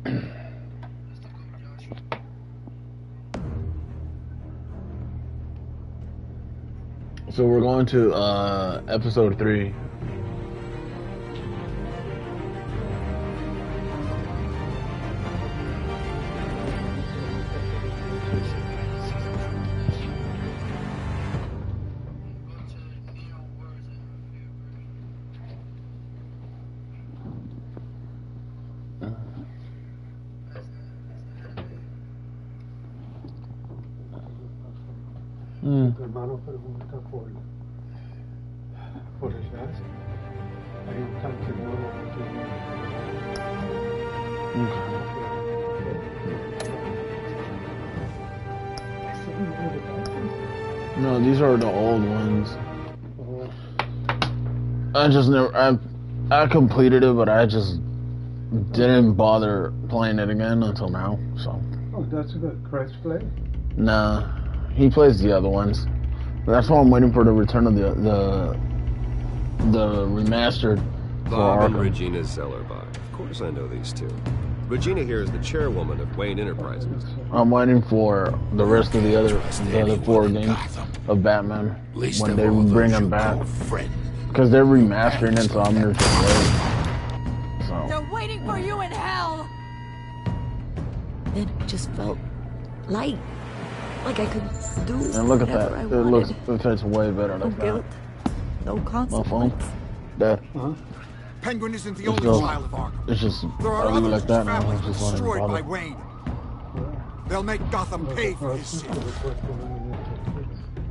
So we're going to episode 3. Tu hermano pregunta por el gas. Hay un tanque nuevo aquí. No, these are the old ones. I just never. I completed it, but I just didn't bother playing it again until now. So. Oh, that's good. Christ play? Nah, he plays the other ones. That's why I'm waiting for the return of the remastered. Bob and Regina Zellerbach. Of course I know these two. Regina here is the chairwoman of Wayne Enterprises. I'm waiting for the rest of the other 4 games of Batman when they bring them back. Because they're remastering it, so I'm gonna just wait. So. They're waiting for you in hell! Then it just felt light. Like I could do And look at that. It fits way better no like guilt, no that. consequence. My phone. That. Penguin isn't the only child of Arkham. It's just, There I are leave it others like that now. families I just want to destroyed by bother. Wayne. They'll make Gotham pay for his sins.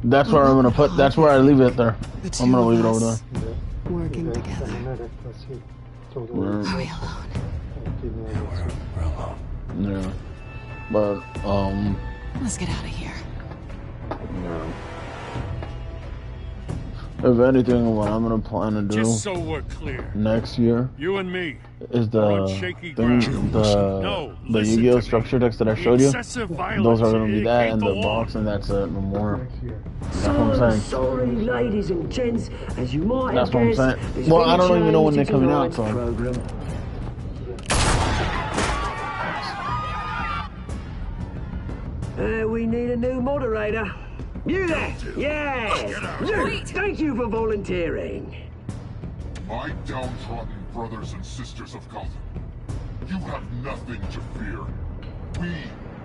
That's where I'm gonna put. That's where I leave it there. I'm gonna leave it over there. Working together. Are we alone? We're alone. Yeah. But, Let's get out of here. yeah. If anything, what I'm gonna plan to do Just so we're clear, next year you and me is are on the shaky thing, ground. No, the listen Yu-Gi-Oh! to me. Structure decks that I showed you. Excessive violence Those are gonna be here that ain't and the law. box, and that's it. No more. That's what I'm saying. Sorry, ladies and gents, as you might That's have what I'm guessed, saying. there's Well, been I don't a even know when change they're to coming out, tonight's so. program. We need a new moderator. You there? Yes! Luke, thank you for volunteering. My downtrodden brothers and sisters of Gotham, you have nothing to fear. We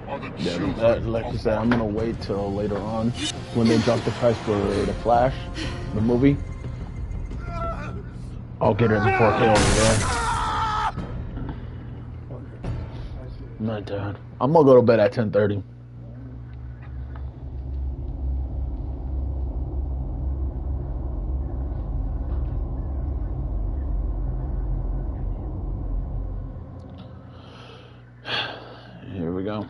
are the children Like of you said, I'm gonna wait till later on when they drop the price for the Flash, the movie. I'll get it in 4K over there. My dad. I'm gonna go to bed at 10:30. Here we go.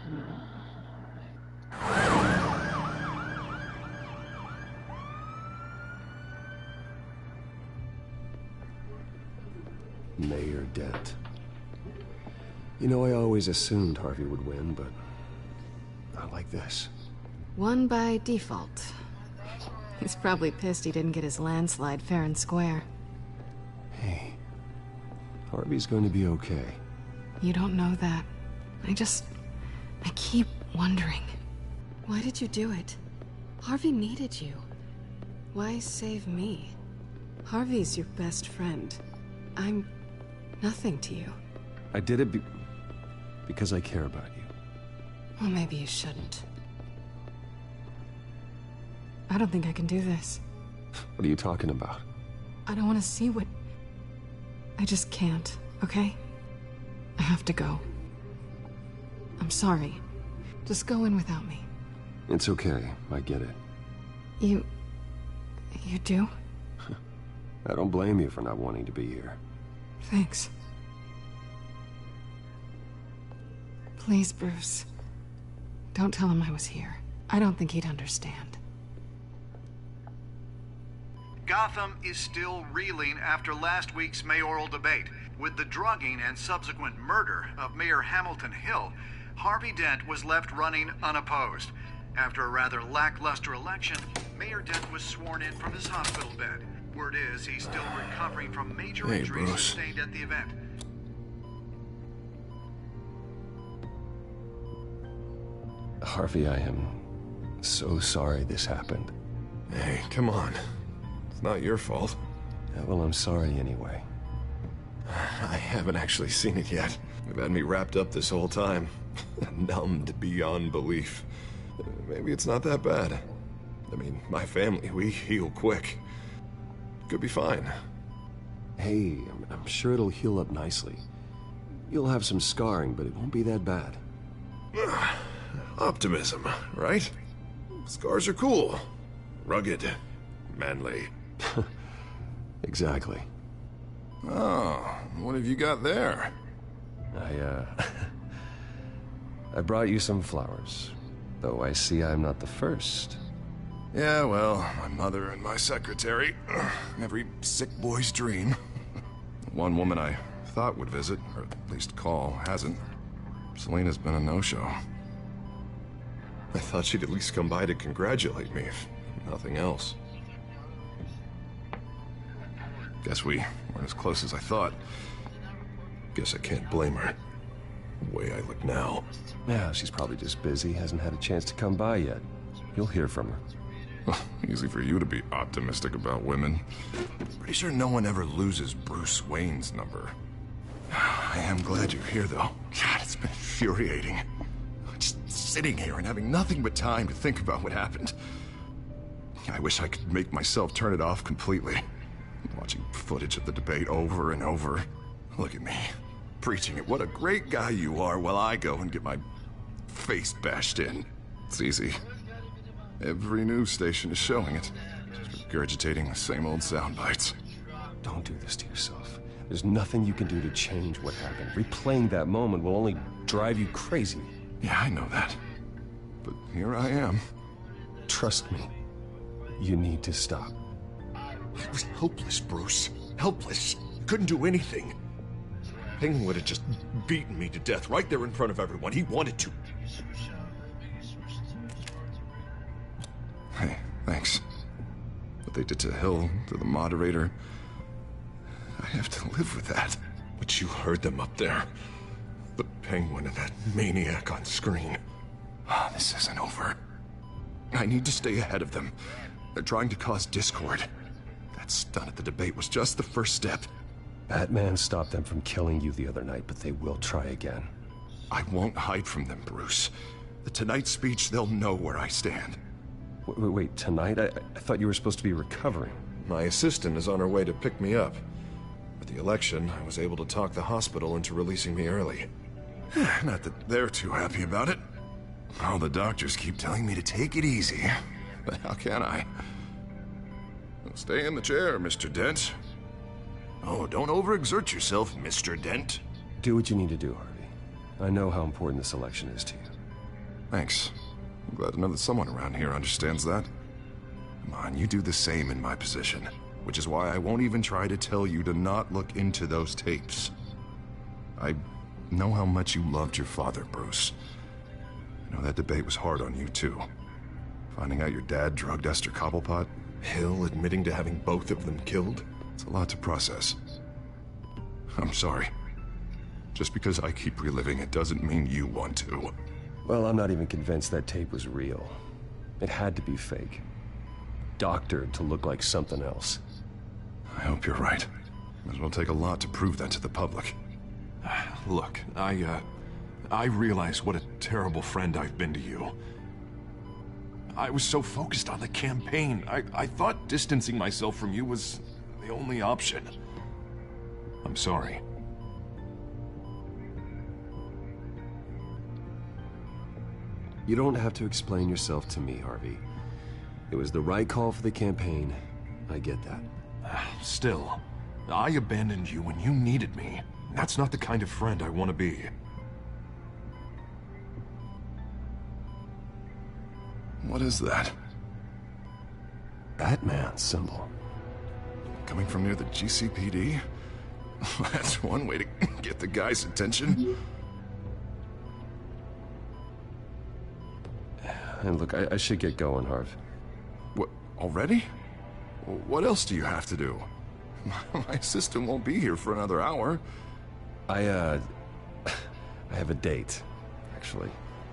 Mayor Dent. You know, I always assumed Harvey would win, but not like this. Won by default. He's probably pissed he didn't get his landslide fair and square. Hey, Harvey's going to be okay. You don't know that. I keep wondering. Why did you do it? Harvey needed you. Why save me? Harvey's your best friend. I'm nothing to you. I did it because I care about you. Well, maybe you shouldn't. I don't think I can do this. What are you talking about? I don't want to see what... I just can't, okay? I have to go. I'm sorry. Just go in without me. It's okay. I get it. You do? I don't blame you for not wanting to be here. Thanks. Please, Bruce. Don't tell him I was here. I don't think he'd understand. Gotham is still reeling after last week's mayoral debate. With the drugging and subsequent murder of Mayor Hamilton Hill, Harvey Dent was left running unopposed. After a rather lackluster election, Mayor Dent was sworn in from his hospital bed. Word is he's still recovering from major injuries sustained at the event. Harvey, I am so sorry this happened. Hey, come on. It's not your fault. Yeah, well, I'm sorry anyway. I haven't actually seen it yet. They've had me wrapped up this whole time. Numbed beyond belief. Maybe it's not that bad. I mean, my family, we heal quick. Could be fine. Hey, I'm sure it'll heal up nicely. You'll have some scarring, but it won't be that bad. Optimism, right? Scars are cool. Rugged. Manly. Exactly. Oh, what have you got there? I brought you some flowers. Though I see I'm not the first. Yeah, well, my mother and my secretary. Every sick boy's dream. One woman I thought would visit, or at least call, hasn't. Selena's been a no-show. I thought she'd at least come by to congratulate me, if nothing else. Guess we weren't as close as I thought. Guess I can't blame her. The way I look now. Yeah, she's probably just busy, hasn't had a chance to come by yet. You'll hear from her. Easy for you to be optimistic about women. Pretty sure no one ever loses Bruce Wayne's number. I am glad you're here, though. God, it's been infuriating. Just sitting here and having nothing but time to think about what happened. I wish I could make myself turn it off completely. Watching footage of the debate over and over. Look at me, preaching at what a great guy you are while I go and get my face bashed in. It's easy. Every news station is showing it. Just regurgitating the same old sound bites. Don't do this to yourself. There's nothing you can do to change what happened. Replaying that moment will only drive you crazy. Yeah, I know that. But here I am. Trust me. You need to stop. I was helpless, Bruce. Helpless. Couldn't do anything. Penguin would have just beaten me to death right there in front of everyone. He wanted to. Hey, thanks. What they did to Hill, to the moderator, I have to live with that. But you heard them up there. The Penguin and that maniac on screen. This isn't over. I need to stay ahead of them. They're trying to cause discord. That stunt at the debate was just the first step. Batman stopped them from killing you the other night, but they will try again. I won't hide from them, Bruce. The Tonight speech, they'll know where I stand. Wait, tonight? I thought you were supposed to be recovering. My assistant is on her way to pick me up. With the election, I was able to talk the hospital into releasing me early. Not that they're too happy about it. All the doctors keep telling me to take it easy. But how can I? Stay in the chair, Mr. Dent. Oh, don't overexert yourself, Mr. Dent. Do what you need to do, Harvey. I know how important this election is to you. Thanks. I'm glad to know that someone around here understands that. Come on, you do the same in my position. Which is why I won't even try to tell you to not look into those tapes. I know how much you loved your father, Bruce. I know that debate was hard on you, too. Finding out your dad drugged Esther Cobblepot, Hill admitting to having both of them killed. It's a lot to process. I'm sorry. Just because I keep reliving it doesn't mean you want to. Well, I'm not even convinced that tape was real. It had to be fake. Doctored to look like something else. I hope you're right. It will take a lot to prove that to the public. Look, I realize what a terrible friend I've been to you. I was so focused on the campaign. I thought distancing myself from you was the only option. I'm sorry. You don't have to explain yourself to me, Harvey. It was the right call for the campaign. I get that. Still, I abandoned you when you needed me. That's not the kind of friend I want to be. What is that? Batman symbol. Coming from near the GCPD? That's one way to get the guy's attention. And look, I should get going, Harv. What, already? What else do you have to do? My assistant won't be here for another hour. I have a date, actually.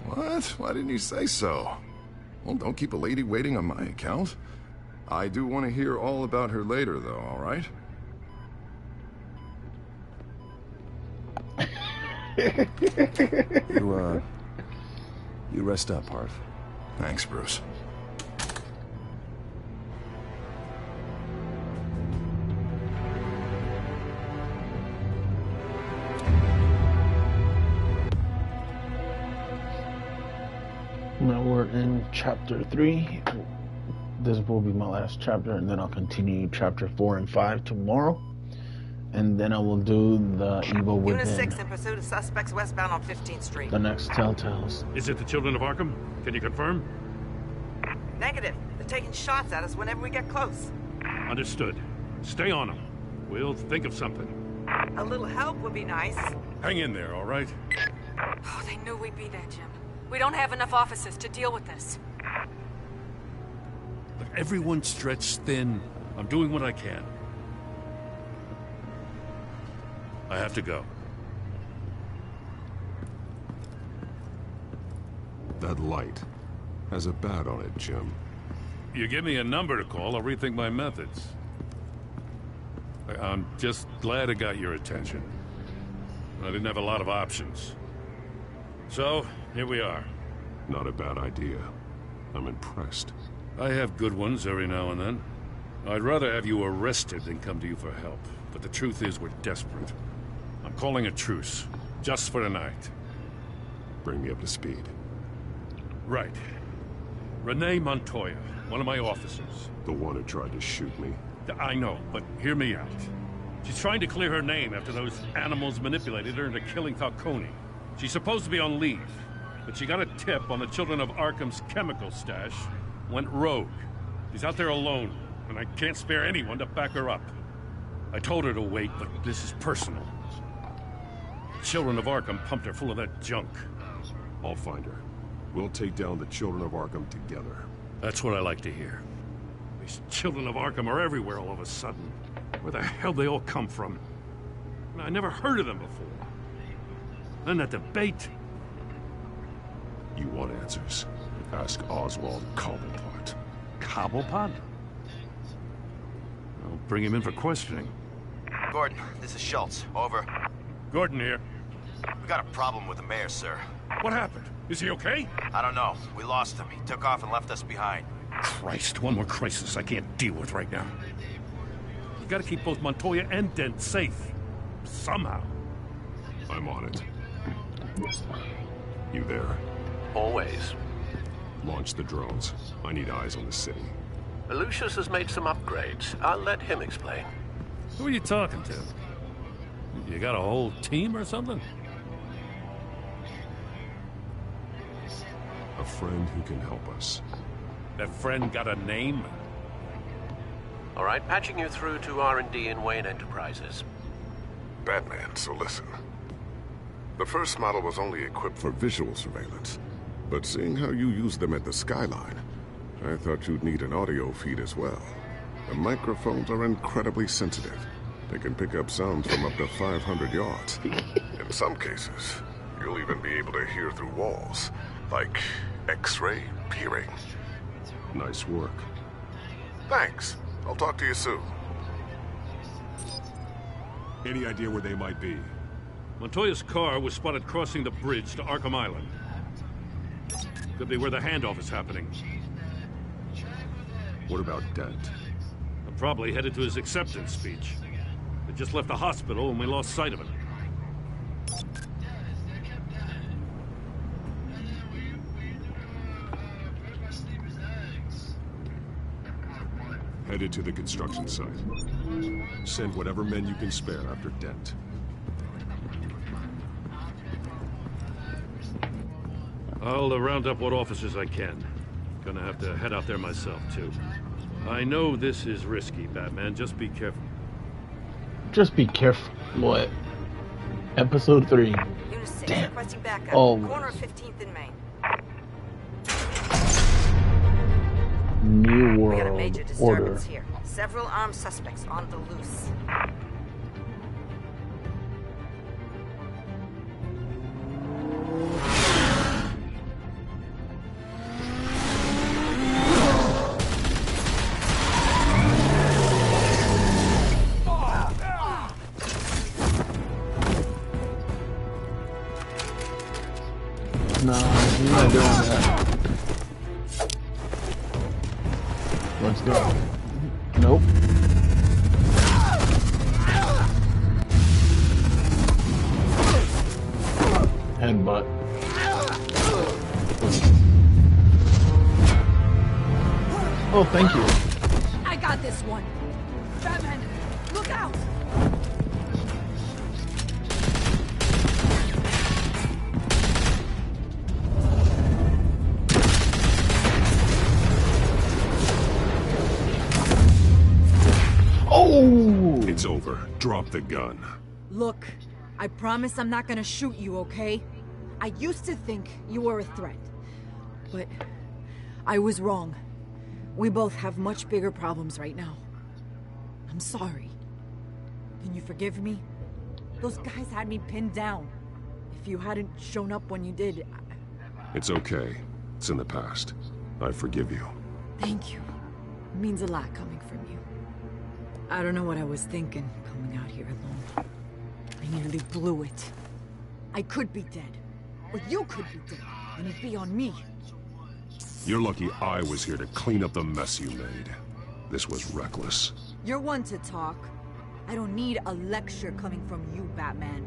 What? Why didn't you say so? Well, don't keep a lady waiting on my account. I do want to hear all about her later, though, all right? You rest up, Harv. Thanks, Bruce. Now we're in chapter 3. This will be my last chapter, and then I'll continue chapter 4 and 5 tomorrow. And then I will do the Evil Within. Unit 6 in pursuit of suspects westbound on 15th Street. The next Telltales. Is it the Children of Arkham? Can you confirm? Negative. They're taking shots at us whenever we get close. Understood. Stay on them. We'll think of something. A little help would be nice. Hang in there, all right? Oh, they knew we'd be there, Jim. We don't have enough officers to deal with this. Look, everyone's stretched thin. I'm doing what I can. I have to go. That light has a bat on it, Jim. You give me a number to call, I'll rethink my methods. I'm just glad it got your attention. I didn't have a lot of options. So, here we are. Not a bad idea. I'm impressed. I have good ones every now and then. I'd rather have you arrested than come to you for help. But the truth is we're desperate. I'm calling a truce. Just for tonight. Bring me up to speed. Right. Renee Montoya, one of my officers. The one who tried to shoot me? I know, but hear me out. She's trying to clear her name after those animals manipulated her into killing Falcone. She's supposed to be on leave, but she got a tip on the Children of Arkham's chemical stash, went rogue. She's out there alone, and I can't spare anyone to back her up. I told her to wait, but this is personal. The Children of Arkham pumped her full of that junk. I'll find her. We'll take down the Children of Arkham together. That's what I like to hear. These Children of Arkham are everywhere all of a sudden. Where the hell they all come from? I never heard of them before. Then that debate. You want answers? Ask Oswald Cobblepot. Cobblepot? I'll bring him in for questioning. Gordon, this is Schultz. Over. Gordon here. We got a problem with the mayor, sir. What happened? Is he okay? I don't know. We lost him. He took off and left us behind. Christ, one more crisis I can't deal with right now. We've got to keep both Montoya and Dent safe. Somehow. I'm on it. You there? Always. Launch the drones. I need eyes on the city. Lucius has made some upgrades. I'll let him explain. Who are you talking to? You got a whole team or something? A friend who can help us. That friend got a name? All right, patching you through to R&D in Wayne Enterprises. Batman, so listen. The first model was only equipped for visual surveillance. But seeing how you use them at the Skyline, I thought you'd need an audio feed as well. The microphones are incredibly sensitive. They can pick up sounds from up to 500 yards. In some cases, you'll even be able to hear through walls, like X-ray peering. Nice work. Thanks. I'll talk to you soon. Any idea where they might be? Montoya's car was spotted crossing the bridge to Arkham Island. Could be where the handoff is happening. What about Dent? I'm probably headed to his acceptance speech. They just left the hospital and we lost sight of him. Headed to the construction site. Send whatever men you can spare after Dent. I'll round up what officers I can. Gonna have to head out there myself, too. I know this is risky, Batman. Just be careful. Just be careful. What? Episode 3. Unit 6 requesting backup. Oh. Corner of 15th and Main. New We got a World major Order. disturbance here. Several armed suspects on the loose. Nah, he's not doing that. Let's go. Nope. Headbutt. Oh, thank you. I got this one. Batman, look out! Oh! It's over. Drop the gun. Look, I promise I'm not gonna shoot you, okay? I used to think you were a threat, but I was wrong. We both have much bigger problems right now. I'm sorry. Can you forgive me? Those guys had me pinned down. If you hadn't shown up when you did, It's okay. It's in the past. I forgive you. Thank you. It means a lot coming from you. I don't know what I was thinking, coming out here alone. I nearly blew it. I could be dead. Or you could be dead, and it'd be on me. You're lucky I was here to clean up the mess you made. This was reckless. You're one to talk. I don't need a lecture coming from you, Batman.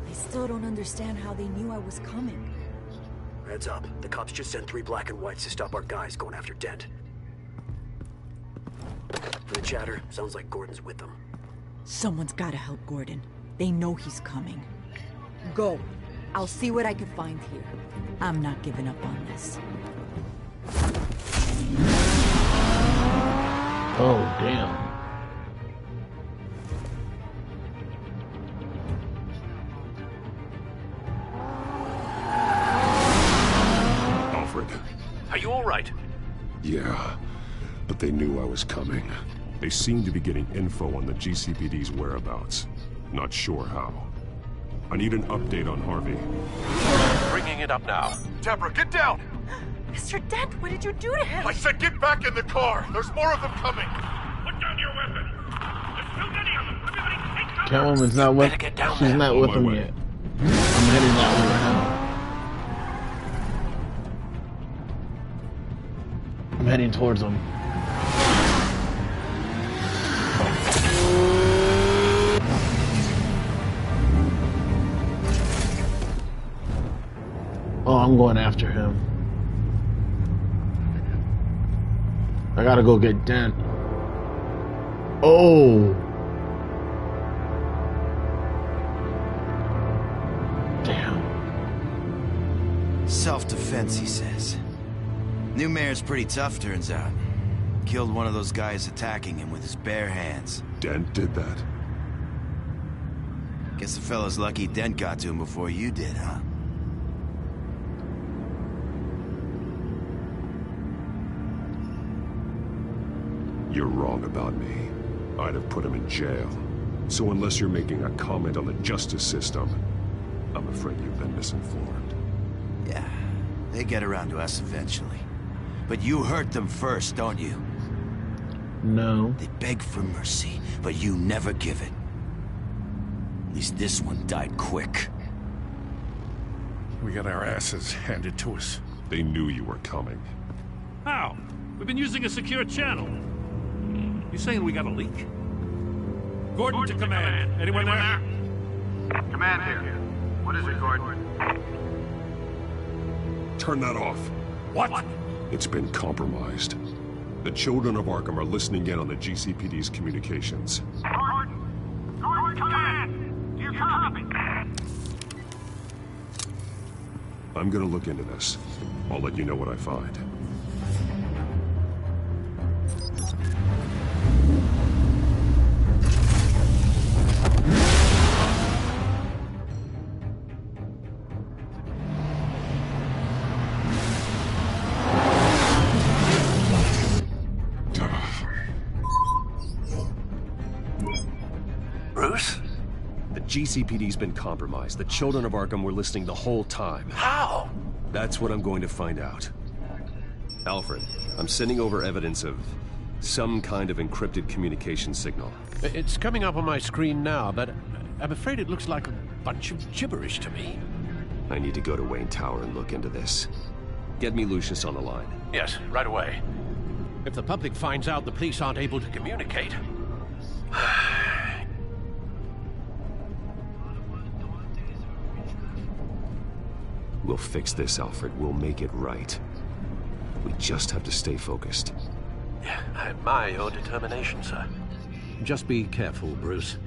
I still don't understand how they knew I was coming. Heads up. The cops just sent 3 black and whites to stop our guys going after Dent. For the chatter, sounds like Gordon's with them. Someone's gotta help Gordon. They know he's coming. Go. I'll see what I can find here. I'm not giving up on this. Oh, damn. Alfred. Are you all right? Yeah, but they knew I was coming. They seemed to be getting info on the GCPD's whereabouts. Not sure how. I need an update on Harvey. Bringing it up now. Deborah, get down! Mr. Dent, what did you do to him? I said get back in the car! There's more of them coming! Put down your weapon! There's too many of them! Everybody take cover! Catwoman's not with. She's not with him yet. I'm heading that way right now. I'm heading towards him. Oh, I'm going after him. I gotta go get Dent. Oh! Damn. Self-defense, he says. New mayor's pretty tough, turns out. Killed one of those guys attacking him with his bare hands. Dent did that? Guess the fella's lucky Dent got to him before you did, huh? You're wrong about me. I'd have put him in jail. So unless you're making a comment on the justice system, I'm afraid you've been misinformed. Yeah, they get around to us eventually. But you hurt them first, don't you? No. They beg for mercy, but you never give it. At least this one died quick. We got our asses handed to us. They knew you were coming. How? We've been using a secure channel. You saying we got a leak? Gordon to command. Anyone there? Command here. What is it, Gordon? Turn that off. What? It's been compromised. The children of Arkham are listening in on the GCPD's communications. Gordon! Gordon, command! Do you copy? I'm gonna look into this. I'll let you know what I find. Bruce? The GCPD's been compromised. The children of Arkham were listening the whole time. How? That's what I'm going to find out. Alfred, I'm sending over evidence of some kind of encrypted communication signal. It's coming up on my screen now, but I'm afraid it looks like a bunch of gibberish to me. I need to go to Wayne Tower and look into this. Get me Lucius on the line. Yes, right away. If the public finds out the police aren't able to communicate... We'll fix this, Alfred. We'll make it right. We just have to stay focused. I admire your determination, sir. Just be careful, Bruce.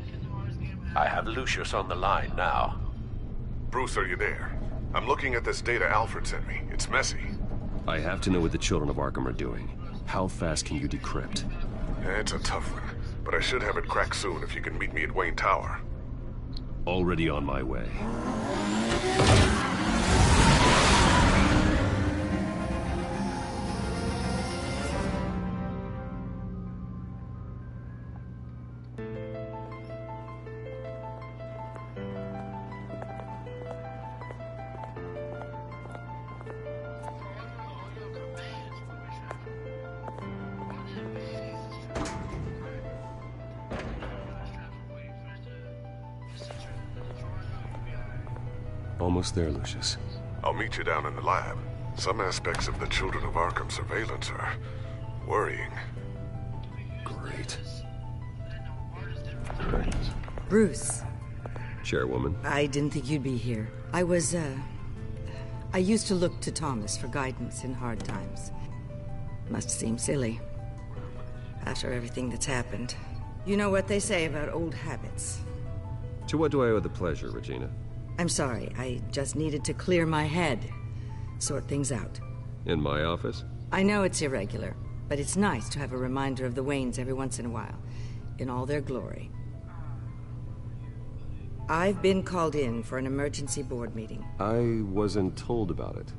I have Lucius on the line now. Bruce, are you there? I'm looking at this data Alfred sent me. It's messy. I have to know what the children of Arkham are doing. How fast can you decrypt? It's a tough one, but I should have it cracked soon if you can meet me at Wayne Tower. Already on my way. Almost there, Lucius. I'll meet you down in the lab. Some aspects of the Children of Arkham surveillance are worrying. Great. Bruce. Chairwoman. I didn't think you'd be here. I used to look to Thomas for guidance in hard times. Must seem silly. After everything that's happened. You know what they say about old habits. To what do I owe the pleasure, Regina? I'm sorry, I just needed to clear my head. Sort things out. In my office? I know it's irregular, but it's nice to have a reminder of the Waynes every once in a while. In all their glory. I've been called in for an emergency board meeting. I wasn't told about it.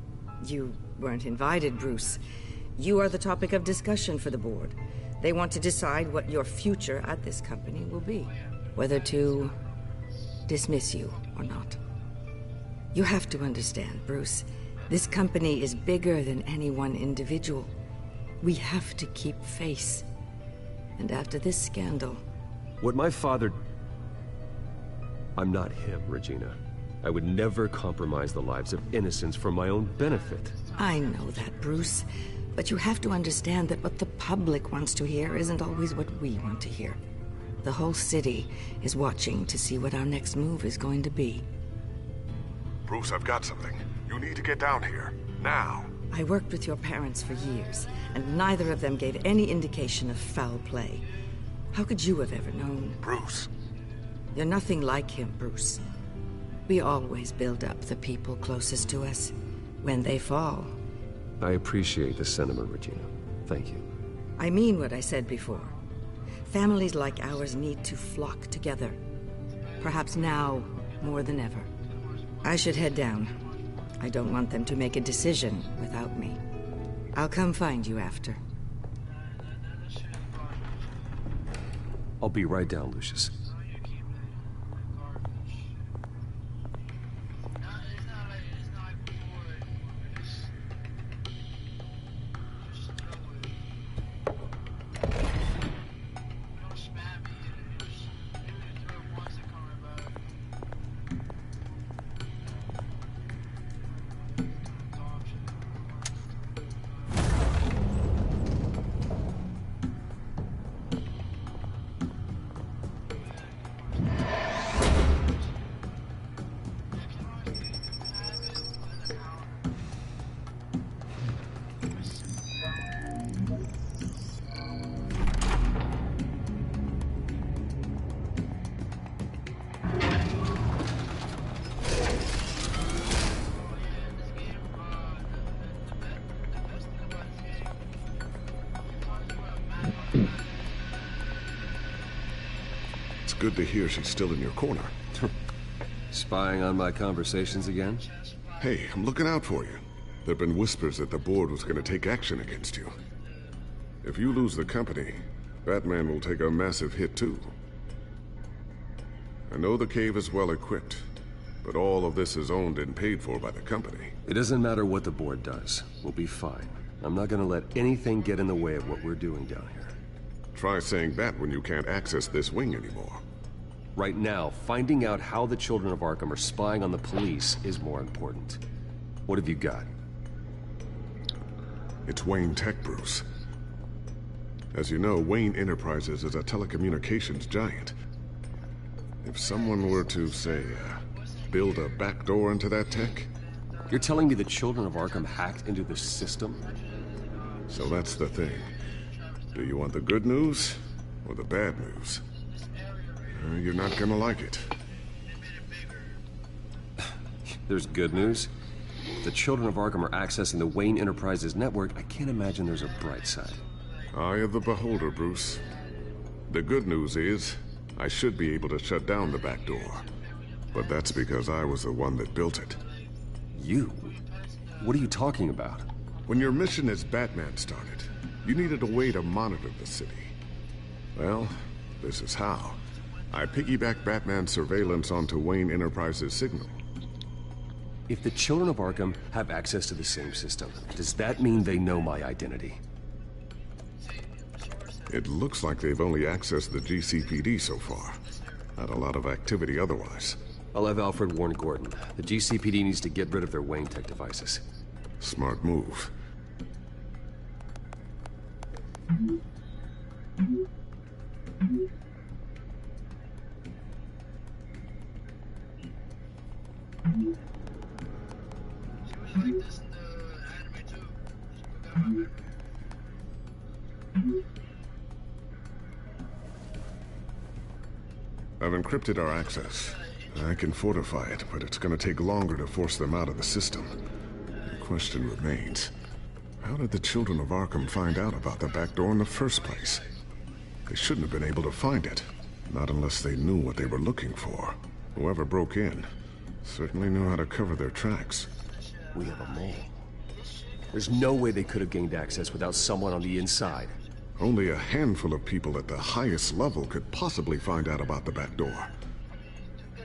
You weren't invited, Bruce. You are the topic of discussion for the board. They want to decide what your future at this company will be. Whether to dismiss you or not. You have to understand, Bruce. This company is bigger than any one individual. We have to keep face. And after this scandal... What my father... I'm not him, Regina. I would never compromise the lives of innocents for my own benefit. I know that, Bruce. But you have to understand that what the public wants to hear isn't always what we want to hear. The whole city is watching to see what our next move is going to be. Bruce, I've got something. You need to get down here. Now. I worked with your parents for years, and neither of them gave any indication of foul play. How could you have ever known? Bruce. You're nothing like him, Bruce. We always build up the people closest to us. When they fall... I appreciate the sentiment, Regina. Thank you. I mean what I said before. Families like ours need to flock together. Perhaps now more than ever. I should head down. I don't want them to make a decision without me. I'll come find you after. I'll be right down, Lucius. Good to hear she's still in your corner. Spying on my conversations again? Hey, I'm looking out for you. There've been whispers that the board was going to take action against you. If you lose the company, Batman will take a massive hit too. I know the cave is well equipped, but all of this is owned and paid for by the company. It doesn't matter what the board does. We'll be fine. I'm not going to let anything get in the way of what we're doing down here. Try saying that when you can't access this wing anymore. Right now, finding out how the Children of Arkham are spying on the police is more important. What have you got? It's Wayne Tech, Bruce. As you know, Wayne Enterprises is a telecommunications giant. If someone were to, say, build a backdoor into that tech... You're telling me the Children of Arkham hacked into the system? So that's the thing. Do you want the good news or the bad news? You're not gonna like it. There's good news. If the Children of Arkham are accessing the Wayne Enterprises network, I can't imagine there's a bright side. Eye of the beholder, Bruce. The good news is, I should be able to shut down the back door. But that's because I was the one that built it. You? What are you talking about? When your mission as Batman started, you needed a way to monitor the city. Well, this is how. I piggybacked Batman's surveillance onto Wayne Enterprises' signal. If the Children of Arkham have access to the same system, does that mean they know my identity? It looks like they've only accessed the GCPD so far. Not a lot of activity otherwise. I'll have Alfred warn Gordon. The GCPD needs to get rid of their Wayne Tech devices. Smart move. I've encrypted our access. I can fortify it, but it's going to take longer to force them out of the system. The question remains, how did the Children of Arkham find out about the back door in the first place? They shouldn't have been able to find it, not unless they knew what they were looking for. Whoever broke in certainly knew how to cover their tracks. We have a mole. There's no way they could have gained access without someone on the inside. Only a handful of people at the highest level could possibly find out about the back door.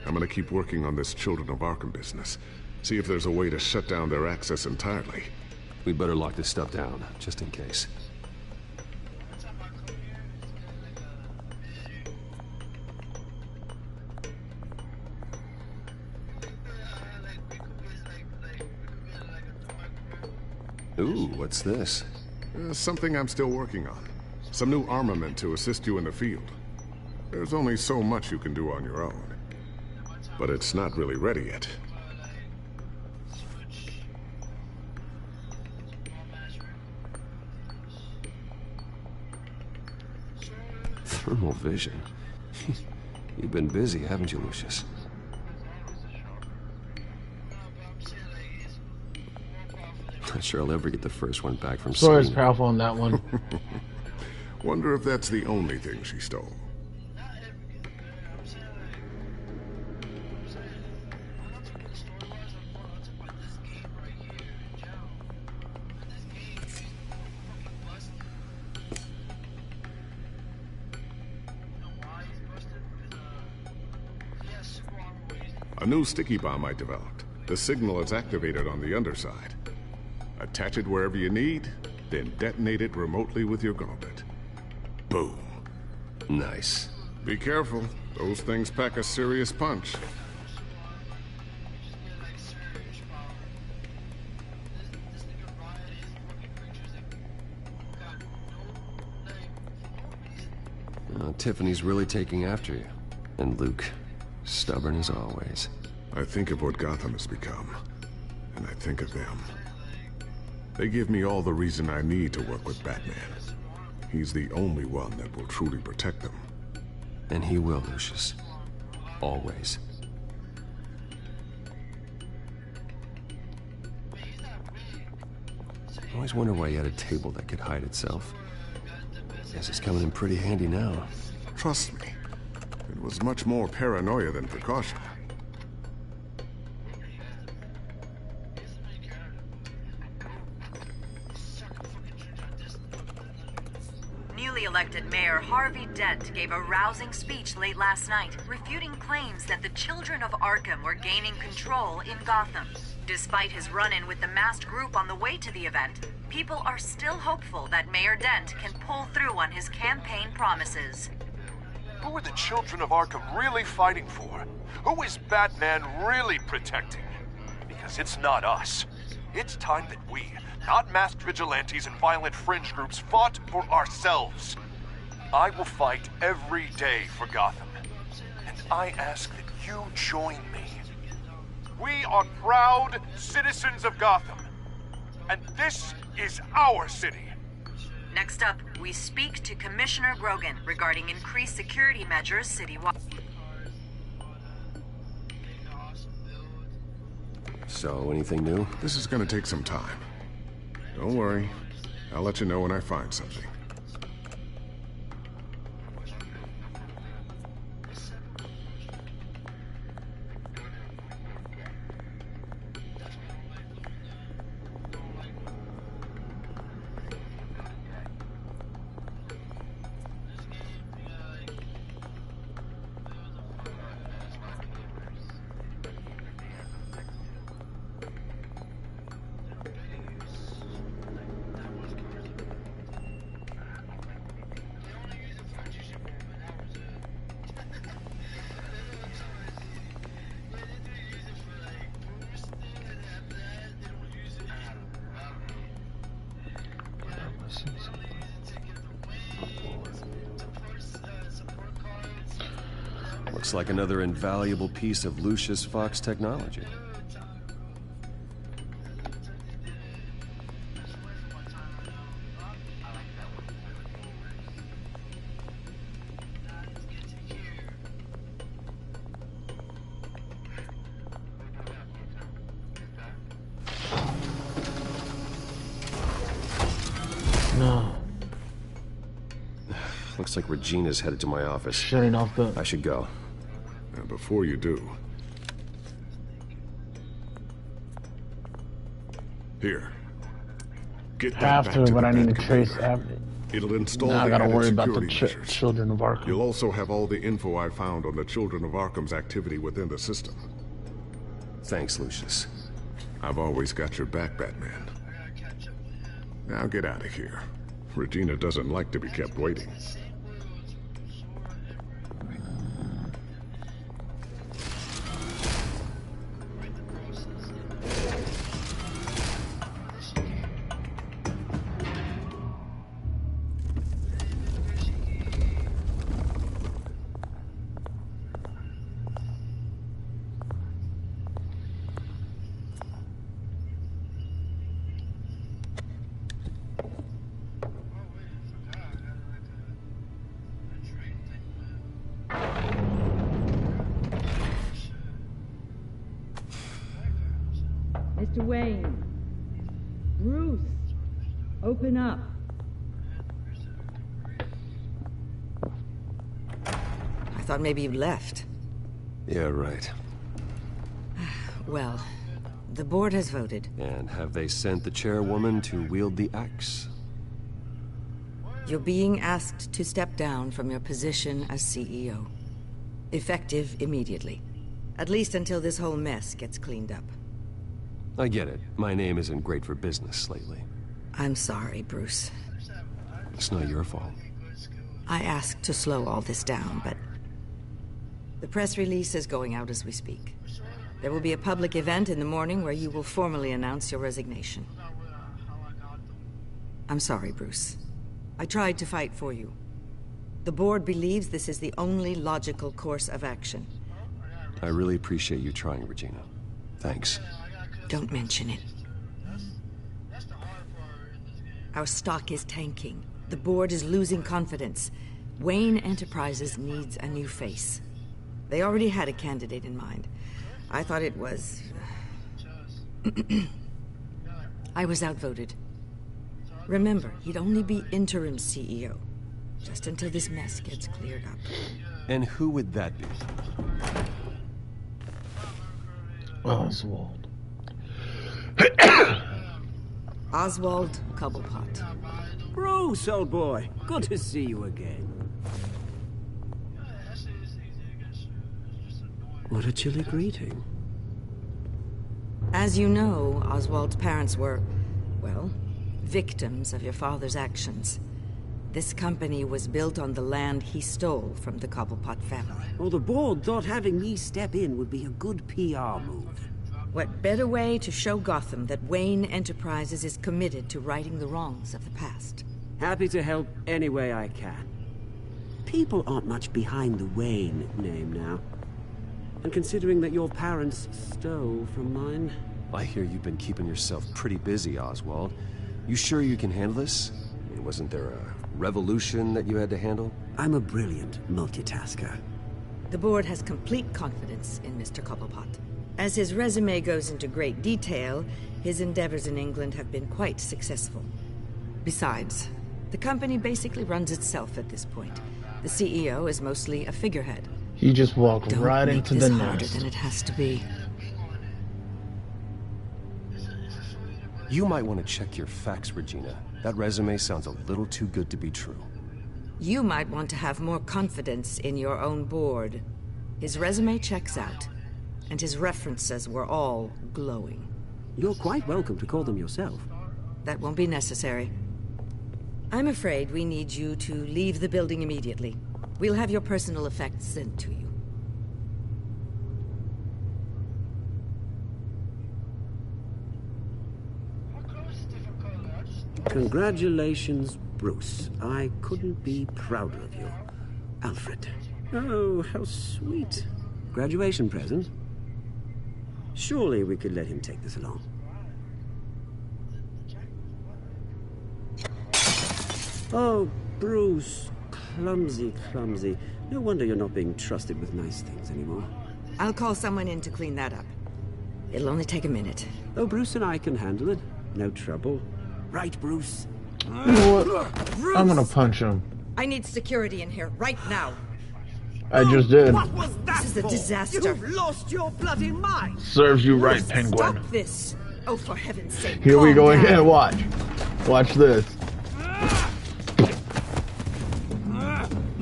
I'm gonna keep working on this Children of Arkham business. See if there's a way to shut down their access entirely. We better lock this stuff down, just in case. Ooh, what's this? Something I'm still working on. Some new armament to assist you in the field. There's only so much you can do on your own. But it's not really ready yet. Thermal vision. You've been busy, haven't you, Lucius? Not sure I'll ever get the first one back from Sora's Sweden. powerful on that one. Wonder if that's the only thing she stole. A new sticky bomb I developed. The signal is activated on the underside. Attach it wherever you need, then detonate it remotely with your gauntlet. Boom. Nice. Be careful. Those things pack a serious punch. Tiffany's really taking after you. And Luke, stubborn as always. I think of what Gotham has become, and I think of them. They give me all the reason I need to work with Batman. He's the only one that will truly protect them. And he will, Lucius. Always. I always wonder why he had a table that could hide itself. Guess it's coming in pretty handy now. Trust me, it was much more paranoia than precaution. Newly elected Mayor Harvey Dent gave a rousing speech late last night, refuting claims that the Children of Arkham were gaining control in Gotham. Despite his run-in with the masked group on the way to the event, people are still hopeful that Mayor Dent can pull through on his campaign promises. Who are the children of Arkham really fighting for? Who is Batman really protecting? Because it's not us. It's time that we, not masked vigilantes and violent fringe groups, fought for ourselves. I will fight every day for Gotham. And I ask that you join me. We are proud citizens of Gotham. And this is our city. Next up, we speak to Commissioner Grogan regarding increased security measures citywide. So, anything new? This is gonna take some time. Don't worry. I'll let you know when I find something. Looks like another invaluable piece of Lucius Fox technology. No. Looks like Regina's headed to my office. Shutting off the... I should go. And before you do... Here. Get that back to but the I need to Bat trace computer. after. It'll install Now I the gotta added worry about the security measures. children of Arkham. You'll also have all the info I found on the Children of Arkham's activity within the system. Thanks, Lucius. I've always got your back, Batman. Now get out of here. Regina doesn't like to be kept waiting. Mr. Wayne. Bruce. Open up. I thought maybe you left. Yeah, right. Well, the board has voted. And have they sent the chairwoman to wield the axe? You're being asked to step down from your position as CEO. Effective immediately. At least until this whole mess gets cleaned up. I get it. My name isn't great for business lately. I'm sorry, Bruce. It's not your fault. I asked to slow all this down, but... The press release is going out as we speak. There will be a public event in the morning where you will formally announce your resignation. I'm sorry, Bruce. I tried to fight for you. The board believes this is the only logical course of action. I really appreciate you trying, Regina. Thanks. Don't mention it. Our stock is tanking. The board is losing confidence. Wayne Enterprises needs a new face. They already had a candidate in mind. I thought it was... I was outvoted. Remember, he'd only be interim CEO. Just until this mess gets cleared up. And who would that be? Oswald. Oswald Cobblepot. Bruce, old boy. Good to see you again. What a chilly greeting. As you know, Oswald's parents were, well, victims of your father's actions. This company was built on the land he stole from the Cobblepot family. Well, the board thought having me step in would be a good PR move. What better way to show Gotham that Wayne Enterprises is committed to righting the wrongs of the past? Happy to help any way I can. People aren't much behind the Wayne name now. And considering that your parents stole from mine... I hear you've been keeping yourself pretty busy, Oswald. You sure you can handle this? I mean, wasn't there a revolution that you had to handle? I'm a brilliant multitasker. The board has complete confidence in Mr. Cobblepot. As his resume goes into great detail, his endeavors in England have been quite successful. Besides, the company basically runs itself at this point. The CEO is mostly a figurehead. He just walked right into the Don't make this harder nest. than it has to be. You might want to check your facts, Regina. That resume sounds a little too good to be true. You might want to have more confidence in your own board. His resume checks out, and his references were all glowing. You're quite welcome to call them yourself. That won't be necessary. I'm afraid we need you to leave the building immediately. We'll have your personal effects sent to you. Congratulations, Bruce. I couldn't be prouder of you. Alfred. Oh, how sweet. Graduation present? Surely we could let him take this along. Oh, Bruce. Clumsy, clumsy. No wonder you're not being trusted with nice things anymore. I'll call someone in to clean that up. It'll only take a minute. Oh, Bruce and I can handle it. No trouble. Right, Bruce? You know what? Bruce! I'm gonna punch him. I need security in here, right now. I just did. What was that This is a for? disaster. You've lost your bloody mind! Serves you right, Penguin. Stop this! Oh, for heaven's sake, Here we calm go down. again. Watch. Watch this.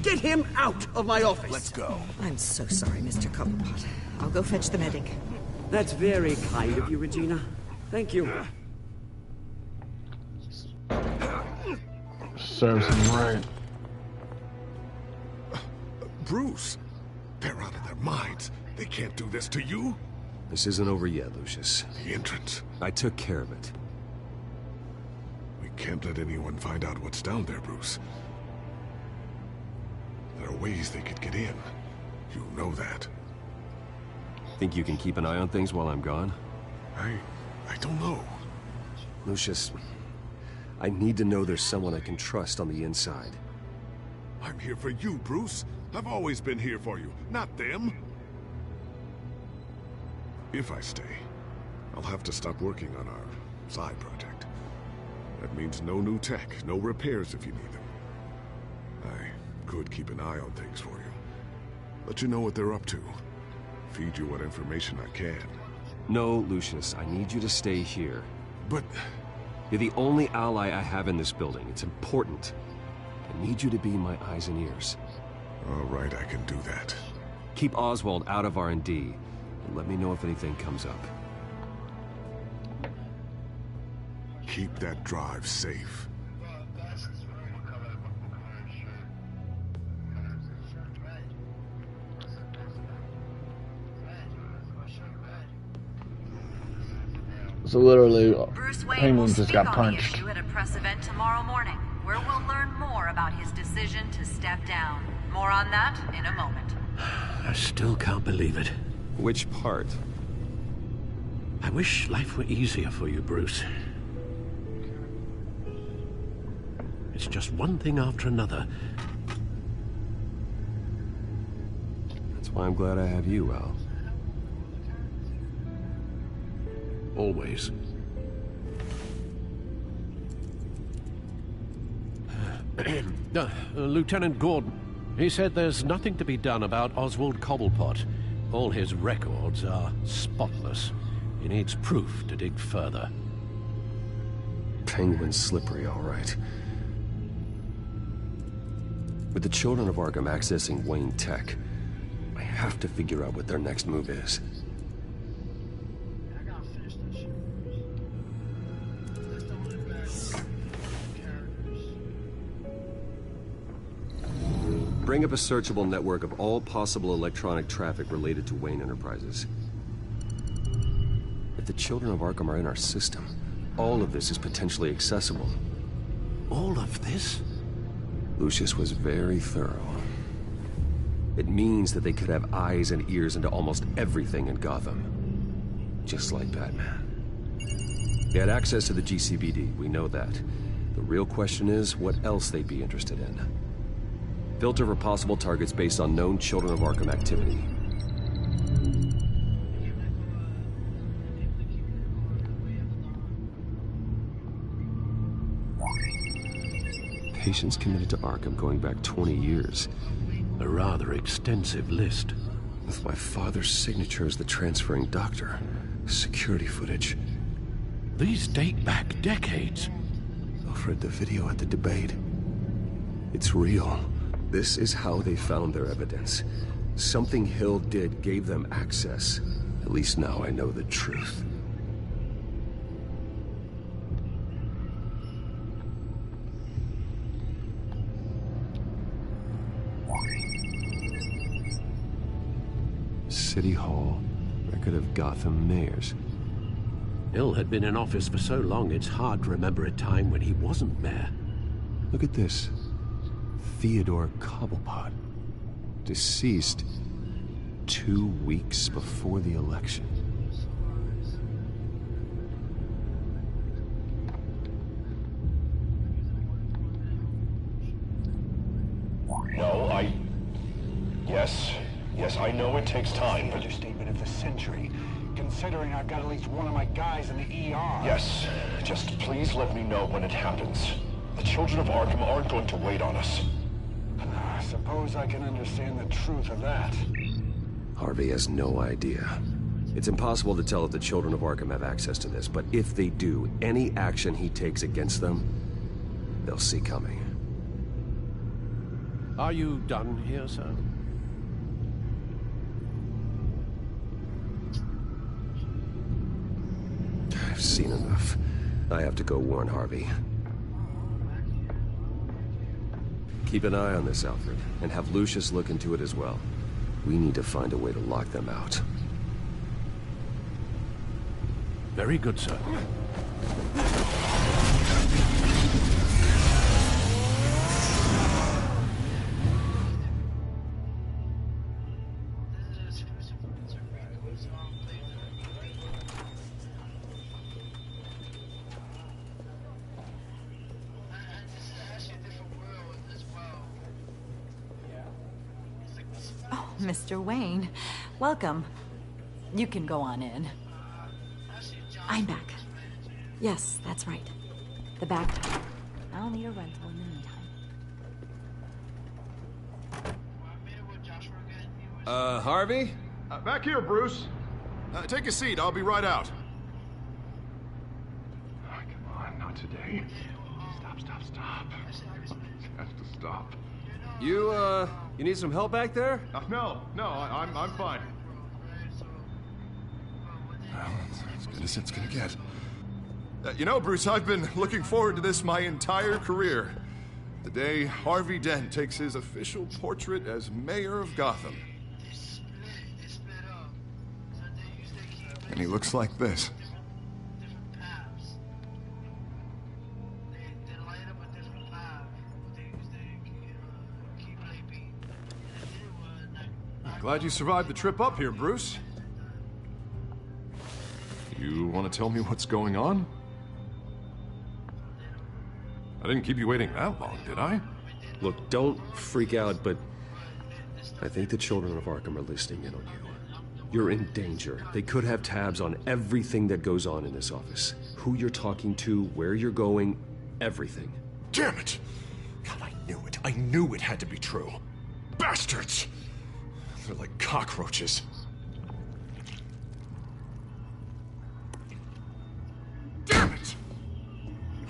Get him out of my office! Let's go. I'm so sorry, Mr. Cobblepot. I'll go fetch the medic. That's very kind of you, Regina. Thank you. Serves him right. Bruce, they're out of their minds. They can't do this to you. This isn't over yet, Lucius. The entrance. I took care of it. We can't let anyone find out what's down there, Bruce. There are ways they could get in. You know that. Think you can keep an eye on things while I'm gone? I don't know. Lucius, I need to know there's someone I can trust on the inside. I'm here for you, Bruce. I've always been here for you, not them. If I stay, I'll have to stop working on our side project. That means no new tech, no repairs if you need them. I could keep an eye on things for you. Let you know what they're up to. Feed you what information I can. No, Lucius, I need you to stay here. But... You're the only ally I have in this building. It's important. I need you to be my eyes and ears. All right, I can do that. Keep Oswald out of R&D, and let me know if anything comes up. Keep that drive safe. So literally, Bruce Wayne Penguin will just speak got on punched. the issue at a press event tomorrow morning, where we'll learn more about his decision to step down. More on that in a moment. I still can't believe it. Which part? I wish life were easier for you, Bruce. It's just one thing after another. That's why I'm glad I have you, Al. Always. Lieutenant Gordon, he said there's nothing to be done about Oswald Cobblepot. All his records are spotless. He needs proof to dig further. Penguin's slippery, all right. With the children of Arkham accessing Wayne Tech, I have to figure out what their next move is. bring up a searchable network of all possible electronic traffic related to Wayne Enterprises. If the children of Arkham are in our system, all of this is potentially accessible. All of this? Lucius was very thorough. It means that they could have eyes and ears into almost everything in Gotham. Just like Batman. They had access to the GCPD, we know that. The real question is, what else they'd be interested in. Filter for possible targets based on known Children of Arkham activity. Patients committed to Arkham going back 20 years. A rather extensive list. With my father's signature as the transferring doctor. Security footage. These date back decades. Alfred, the video at the debate. It's real. This is how they found their evidence. Something Hill did gave them access. At least now I know the truth. City Hall, record of Gotham mayors. Hill had been in office for so long, it's hard to remember a time when he wasn't mayor. Look at this. Theodore Cobblepot. Deceased 2 weeks before the election. No, Yes, I know it takes time, but... Understatement of the century, considering I've got at least one of my guys in the ER. Yes, just please let me know when it happens. The children of Arkham aren't going to wait on us. I suppose I can understand the truth of that. Harvey has no idea. It's impossible to tell if the children of Arkham have access to this, but if they do, any action he takes against them, they'll see coming. Are you done here, sir? I've seen enough. I have to go warn Harvey. Keep an eye on this, Alfred, and have Lucius look into it as well. We need to find a way to lock them out. Very good, sir. Mr. Wayne, welcome. You can go on in. I'm back. Yes, that's right. The back door. I'll need a rental in the meantime. Harvey? Back here, Bruce. Take a seat, I'll be right out. Oh, come on, not today. Stop. It has to stop. You need some help back there? No, I'm fine. Well, as good as it's gonna get. You know, Bruce, I've been looking forward to this my entire career. The day Harvey Dent takes his official portrait as mayor of Gotham. And he looks like this. Glad you survived the trip up here, Bruce. You want to tell me what's going on? I didn't keep you waiting that long, did I? Look, don't freak out, but I think the children of Arkham are listening in on you. You're in danger. They could have tabs on everything that goes on in this office. Who you're talking to, where you're going, everything. Damn it! God, I knew it. I knew it had to be true. Bastards! They're like cockroaches. Damn it!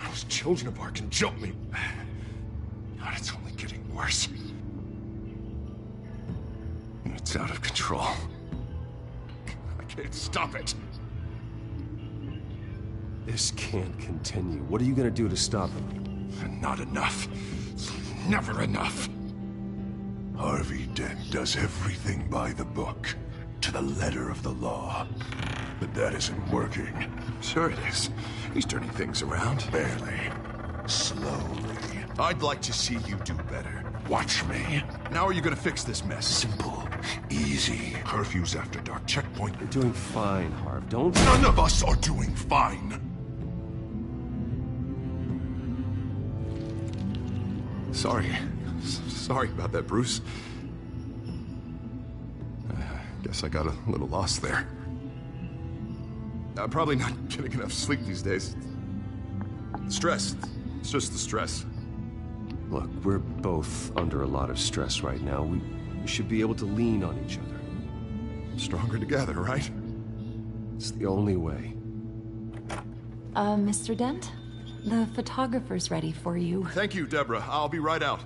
Those children of Arkham jumped me. God, it's only getting worse. It's out of control. I can't stop it. This can't continue. What are you gonna do to stop him? Not enough. Never enough. Harvey Dent does everything by the book, to the letter of the law. But that isn't working. Sure it is. He's turning things around. Barely. Slowly. I'd like to see you do better. Watch me. Now are you gonna fix this mess? Simple. Easy. Curfews after dark. Checkpoint. You're doing fine, Harv. Don't... None of us are doing fine. Sorry. Sorry about that, Bruce. Guess I got a little lost there. I'm probably not getting enough sleep these days. Stress. It's just the stress. Look, we're both under a lot of stress right now. We should be able to lean on each other. Stronger together, right? It's the only way. Mr. Dent? The photographer's ready for you. Thank you, Deborah. I'll be right out.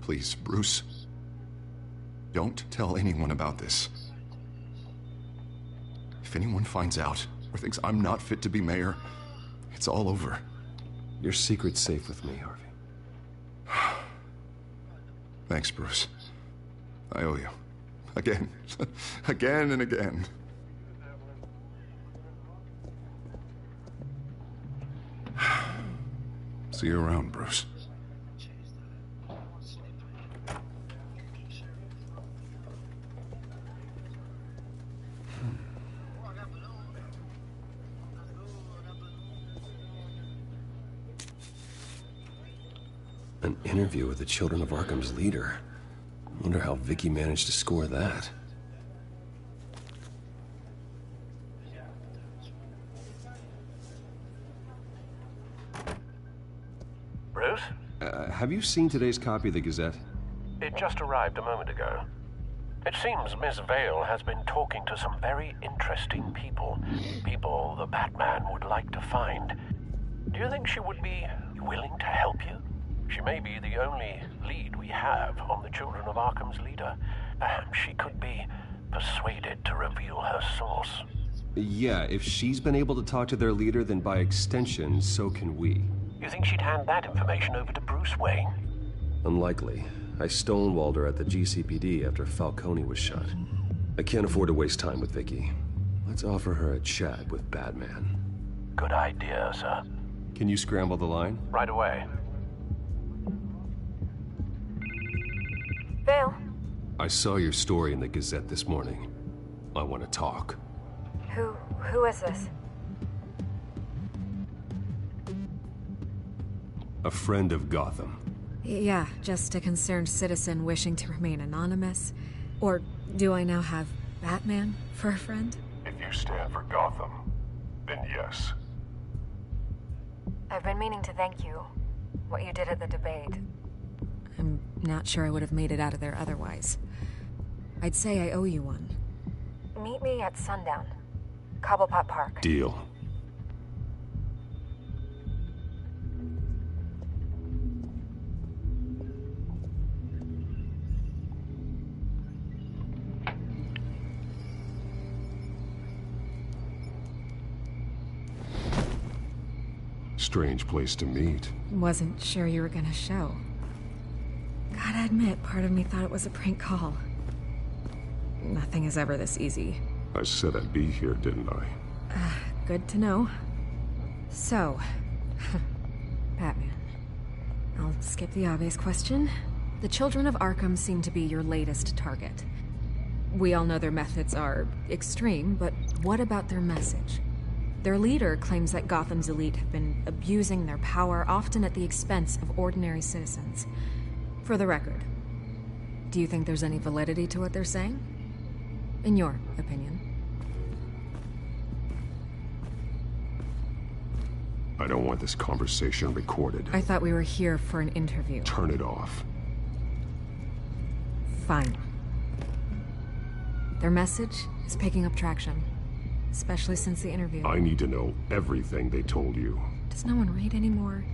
Please, Bruce. Don't tell anyone about this. If anyone finds out or thinks I'm not fit to be mayor, it's all over. Your secret's safe with me, Harvey. Thanks, Bruce. I owe you. Again. Again and again. See you around, Bruce. An interview with the Children of Arkham's leader. Wonder how Vicky managed to score that. Bruce? Have you seen today's copy of the Gazette? It just arrived a moment ago. It seems Miss Vale has been talking to some very interesting people. People the Batman would like to find. Do you think she would be willing to help you? She may be the only lead we have on the Children of Arkham's leader. Perhaps she could be persuaded to reveal her source. Yeah, if she's been able to talk to their leader, then by extension, so can we. You think she'd hand that information over to Bruce Wayne? Unlikely. I stonewalled her at the GCPD after Falcone was shot. I can't afford to waste time with Vicky. Let's offer her a chat with Batman. Good idea, sir. Can you scramble the line? Right away. Vale? I saw your story in the Gazette this morning. I want to talk. Who is this? A friend of Gotham. Yeah, just a concerned citizen wishing to remain anonymous. Or do I now have Batman for a friend? If you stand for Gotham, then yes. I've been meaning to thank you. What you did at the debate. I'm not sure I would have made it out of there otherwise. I'd say I owe you one. Meet me at sundown. Cobblepot Park. Deal. Strange place to meet. Wasn't sure you were gonna show. Gotta admit, part of me thought it was a prank call. Nothing is ever this easy. I said I'd be here, didn't I? Good to know. So, Batman. I'll skip the obvious question. The Children of Arkham seem to be your latest target. We all know their methods are extreme, but what about their message? Their leader claims that Gotham's elite have been abusing their power, often at the expense of ordinary citizens. For the record, do you think there's any validity to what they're saying? In your opinion? I don't want this conversation recorded. I thought we were here for an interview. Turn it off. Fine. Their message is picking up traction, especially since the interview. I need to know everything they told you. Does no one read anymore?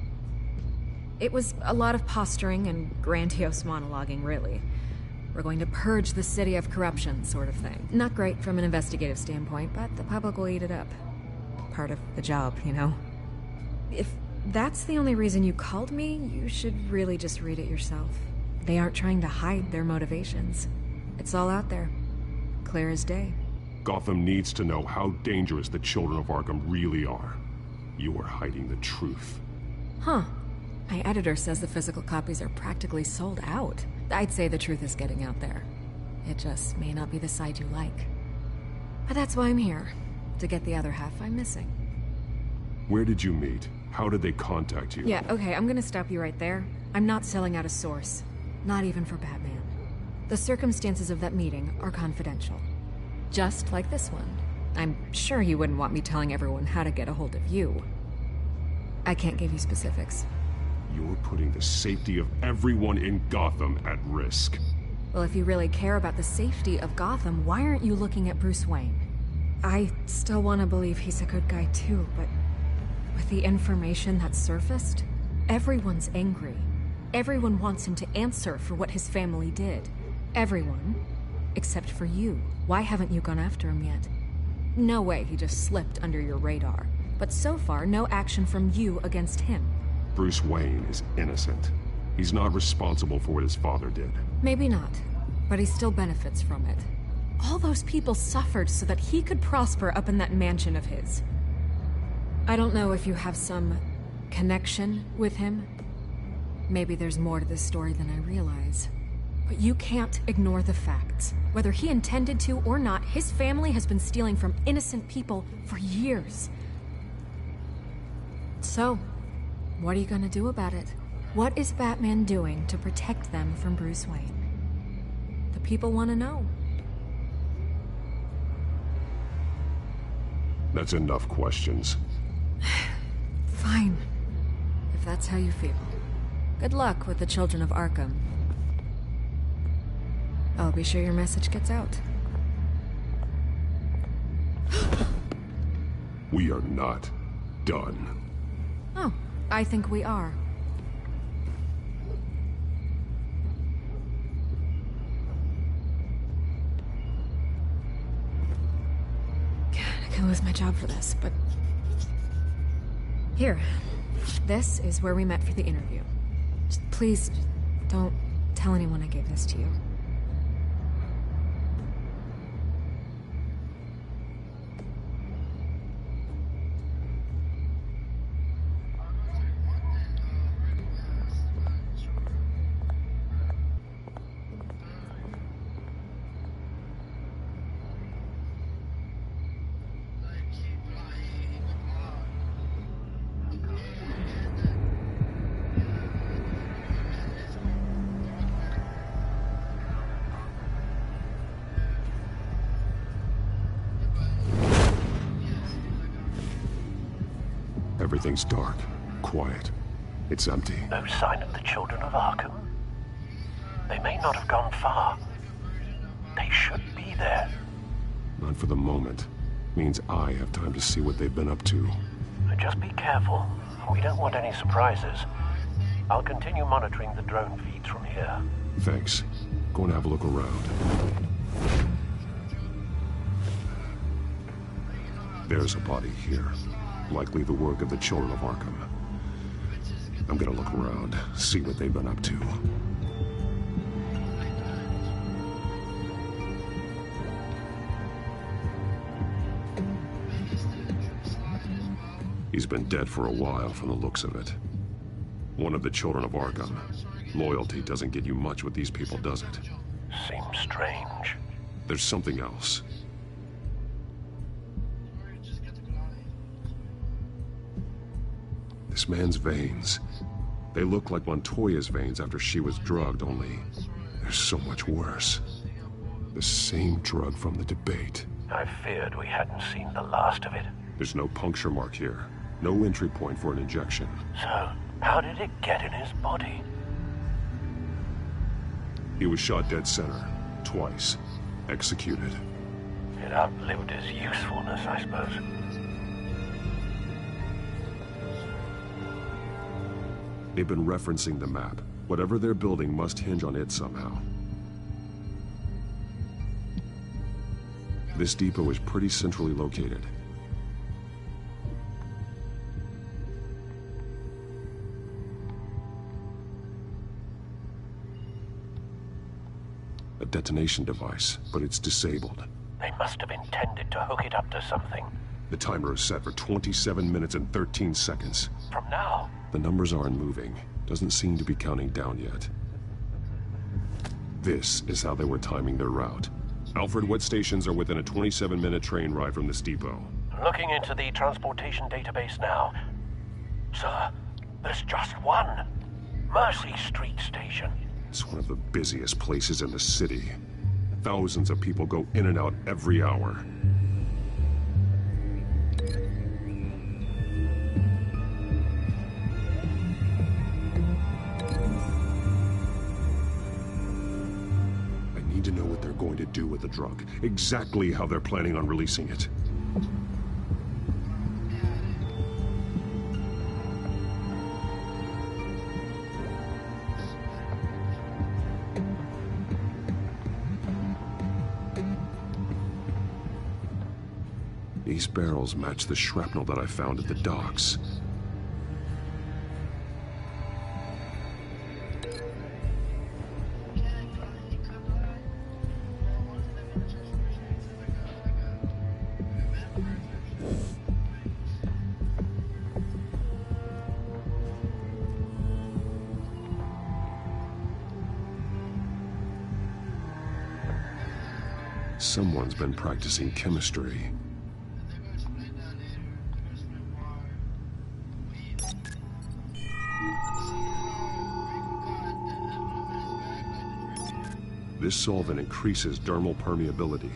It was a lot of posturing and grandiose monologuing, really. We're going to purge the city of corruption, sort of thing. Not great from an investigative standpoint, but the public will eat it up. Part of the job, you know? If that's the only reason you called me, you should really just read it yourself. They aren't trying to hide their motivations. It's all out there. Clear as day. Gotham needs to know how dangerous the children of Arkham really are. You are hiding the truth. Huh. My editor says the physical copies are practically sold out. I'd say the truth is getting out there. It just may not be the side you like. But that's why I'm here. To get the other half I'm missing. Where did you meet? How did they contact you? Yeah, okay, I'm gonna stop you right there. I'm not selling out a source. Not even for Batman. The circumstances of that meeting are confidential. Just like this one. I'm sure you wouldn't want me telling everyone how to get a hold of you. I can't give you specifics. You're putting the safety of everyone in Gotham at risk. Well, if you really care about the safety of Gotham, why aren't you looking at Bruce Wayne? I still want to believe he's a good guy too, but with the information that's surfaced, everyone's angry. Everyone wants him to answer for what his family did. Everyone, except for you. Why haven't you gone after him yet? No way he just slipped under your radar. But so far, no action from you against him. Bruce Wayne is innocent. He's not responsible for what his father did. Maybe not, but he still benefits from it. All those people suffered so that he could prosper up in that mansion of his. I don't know if you have some connection with him. Maybe there's more to this story than I realize. But you can't ignore the facts. Whether he intended to or not, his family has been stealing from innocent people for years. So, what are you gonna do about it? What is Batman doing to protect them from Bruce Wayne? The people want to know. That's enough questions. Fine. If that's how you feel. Good luck with the children of Arkham. I'll be sure your message gets out. We are not done. Oh, I think we are. I could lose my job for this, but... Here. This is where we met for the interview. Just please, don't tell anyone I gave this to you. Everything's dark, quiet. It's empty. No sign of the children of Arkham. They may not have gone far. They should be there. Not for the moment. Means I have time to see what they've been up to. Just be careful. We don't want any surprises. I'll continue monitoring the drone feeds from here. Thanks. Go and have a look around. There's a body here. Likely the work of the children of Arkham. I'm gonna look around, see what they've been up to. He's been dead for a while from the looks of it. One of the children of Arkham. Loyalty doesn't get you much with these people, does it? Seems strange. There's something else. This man's veins. They look like Montoya's veins after she was drugged, only they're so much worse. The same drug from the debate. I feared we hadn't seen the last of it. There's no puncture mark here. No entry point for an injection. So, how did it get in his body? He was shot dead center. Twice. Executed. It outlived his usefulness, I suppose. They've been referencing the map. Whatever they're building must hinge on it somehow. This depot is pretty centrally located. A detonation device, but it's disabled. They must have intended to hook it up to something. The timer is set for 27 minutes and 13 seconds. From now? The numbers aren't moving. Doesn't seem to be counting down yet. This is how they were timing their route. Alfred, what stations are within a 27-minute train ride from this depot? Looking into the transportation database now. Sir, there's just one. Mercy Street Station. It's one of the busiest places in the city. Thousands of people go in and out every hour. I need to know what they're going to do with the drug. Exactly how they're planning on releasing it. These barrels match the shrapnel that I found at the docks. Someone's been practicing chemistry. This solvent increases dermal permeability.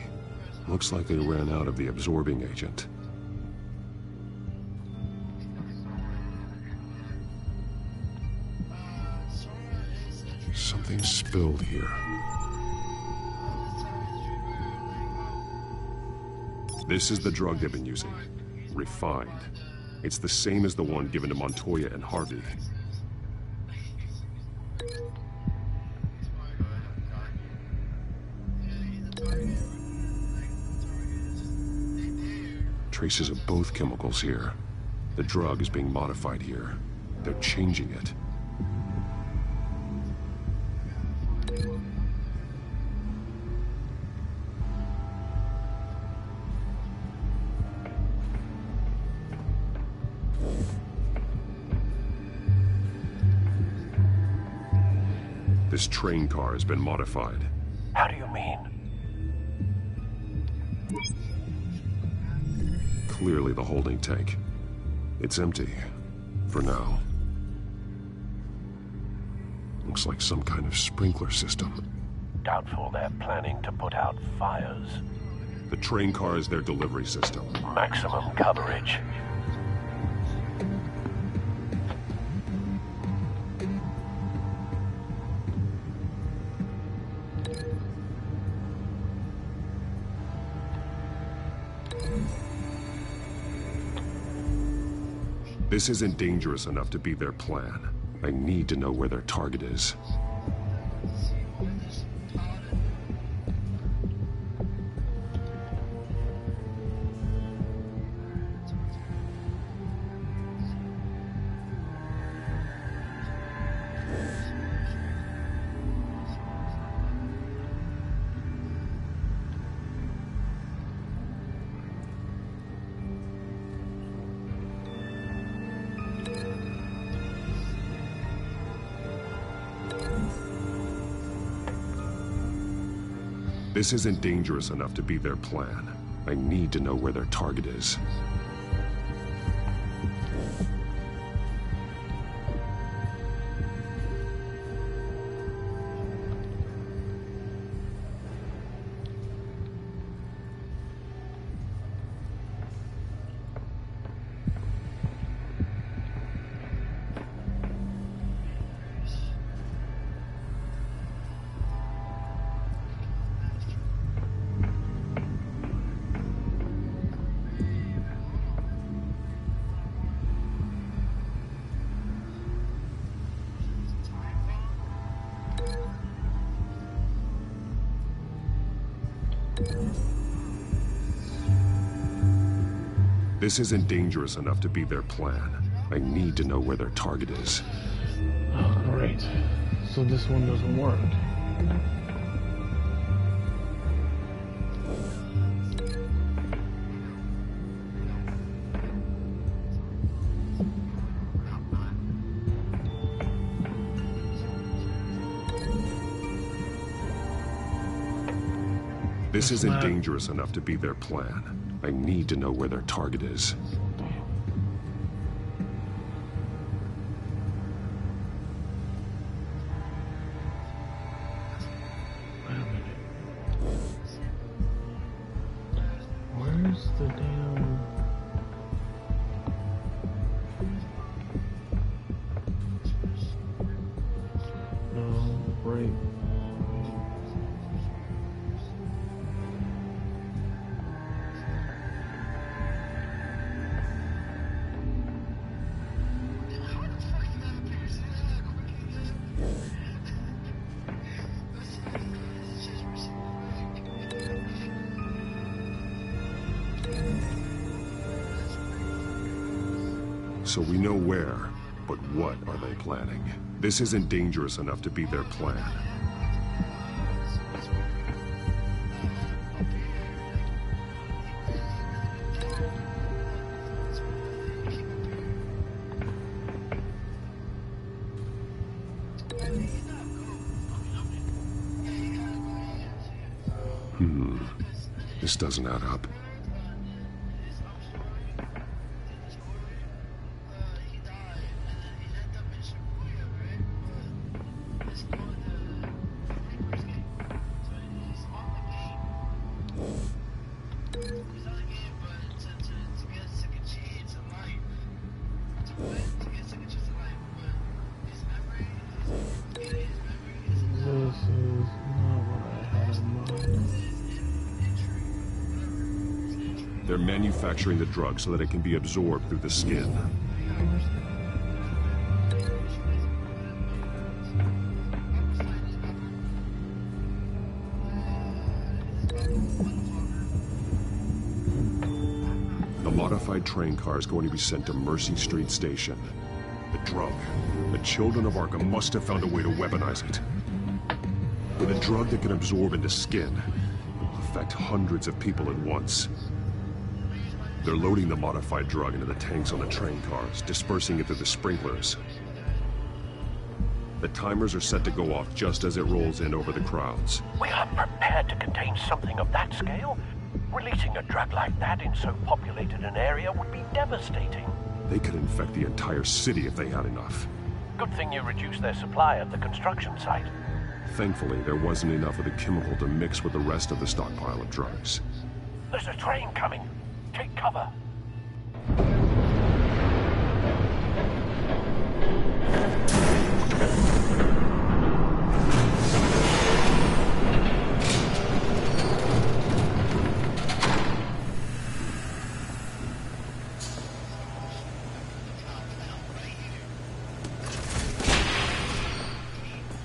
Looks like they ran out of the absorbing agent. Something spilled here. This is the drug they've been using. Refined. It's the same as the one given to Montoya and Harvey. Traces of both chemicals here. The drug is being modified here. They're changing it. This train car has been modified. How do you mean? Clearly the holding tank. It's empty. For now. Looks like some kind of sprinkler system. Doubtful they're planning to put out fires. The train car is their delivery system. Maximum coverage. This isn't dangerous enough to be their plan. I need to know where their target is. This isn't dangerous enough to be their plan. I need to know where their target is. This isn't dangerous enough to be their plan. I need to know where their target is. Oh, great. So this one doesn't work. This isn't dangerous enough to be their plan. I need to know where their target is. Where's the damn... No, break. So we know where, but what are they planning? This isn't dangerous enough to be their plan. This doesn't add up. They're manufacturing the drug so that it can be absorbed through the skin. The modified train car is going to be sent to Mercy Street Station. The drug. The children of Arkham must have found a way to weaponize it. With a drug that can absorb into skin, it will affect hundreds of people at once. They're loading the modified drug into the tanks on the train cars, dispersing it through the sprinklers. The timers are set to go off just as it rolls in over the crowds. We aren't prepared to contain something of that scale. Releasing a drug like that in so populated an area would be devastating. They could infect the entire city if they had enough. Good thing you reduced their supply at the construction site. Thankfully, there wasn't enough of the chemical to mix with the rest of the stockpile of drugs. There's a train coming. Take cover.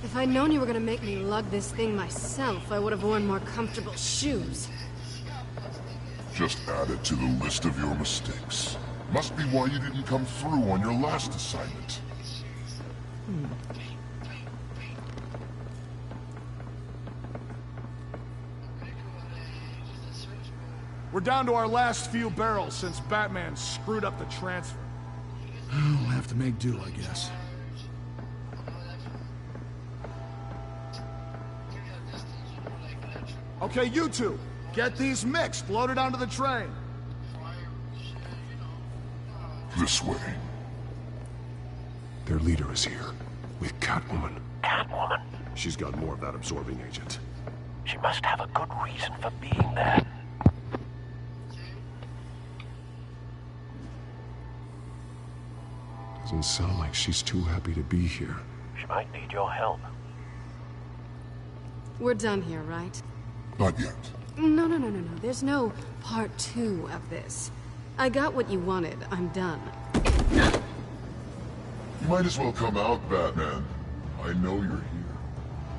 If I'd known you were gonna make me lug this thing myself, I would have worn more comfortable shoes. Just add it to the list of your mistakes. Must be why you didn't come through on your last assignment. We're down to our last few barrels since Batman screwed up the transfer. We'll have to make do, I guess. Okay, you two. Get these mixed, loaded onto the train. This way. Their leader is here, with Catwoman. Catwoman? She's got more of that absorbing agent. She must have a good reason for being there. Doesn't sound like she's too happy to be here. She might need your help. We're done here, right? Not yet. No. There's no part 2 of this. I got what you wanted. I'm done. You might as well come out, Batman. I know you're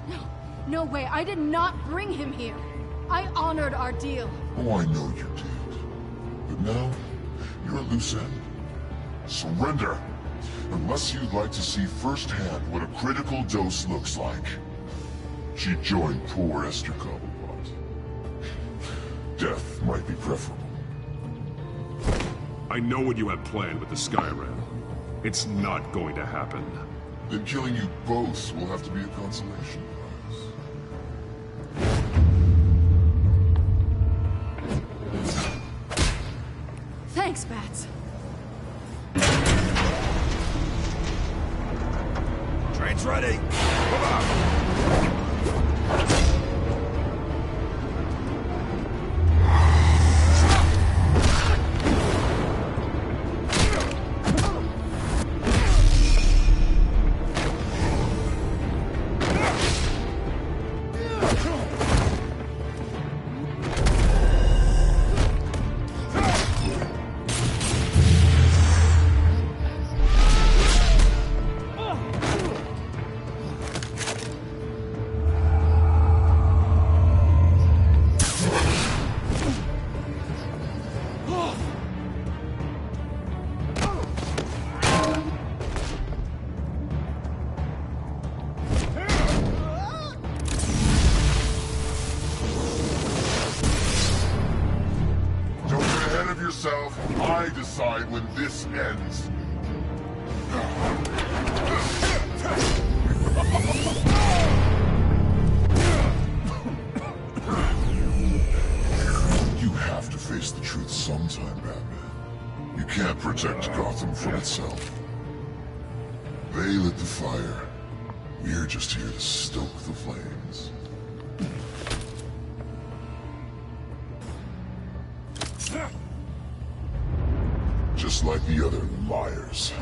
here. No way. I did not bring him here. I honored our deal. Oh, I know you did. But now, You're a loose end. Surrender, unless you'd like to see firsthand what a critical dose looks like. She joined poor Esther Cobblepot. Death might be preferable. I know what you have planned with the Skyrim. It's not going to happen. Then killing you both will have to be a consolation prize. Thanks, Bats. Train's ready. Come on. I decide when this ends. You have to face the truth sometime, Batman. You can't protect Gotham from itself. They lit the fire. We're just here to stoke the flames. Just like the other liars.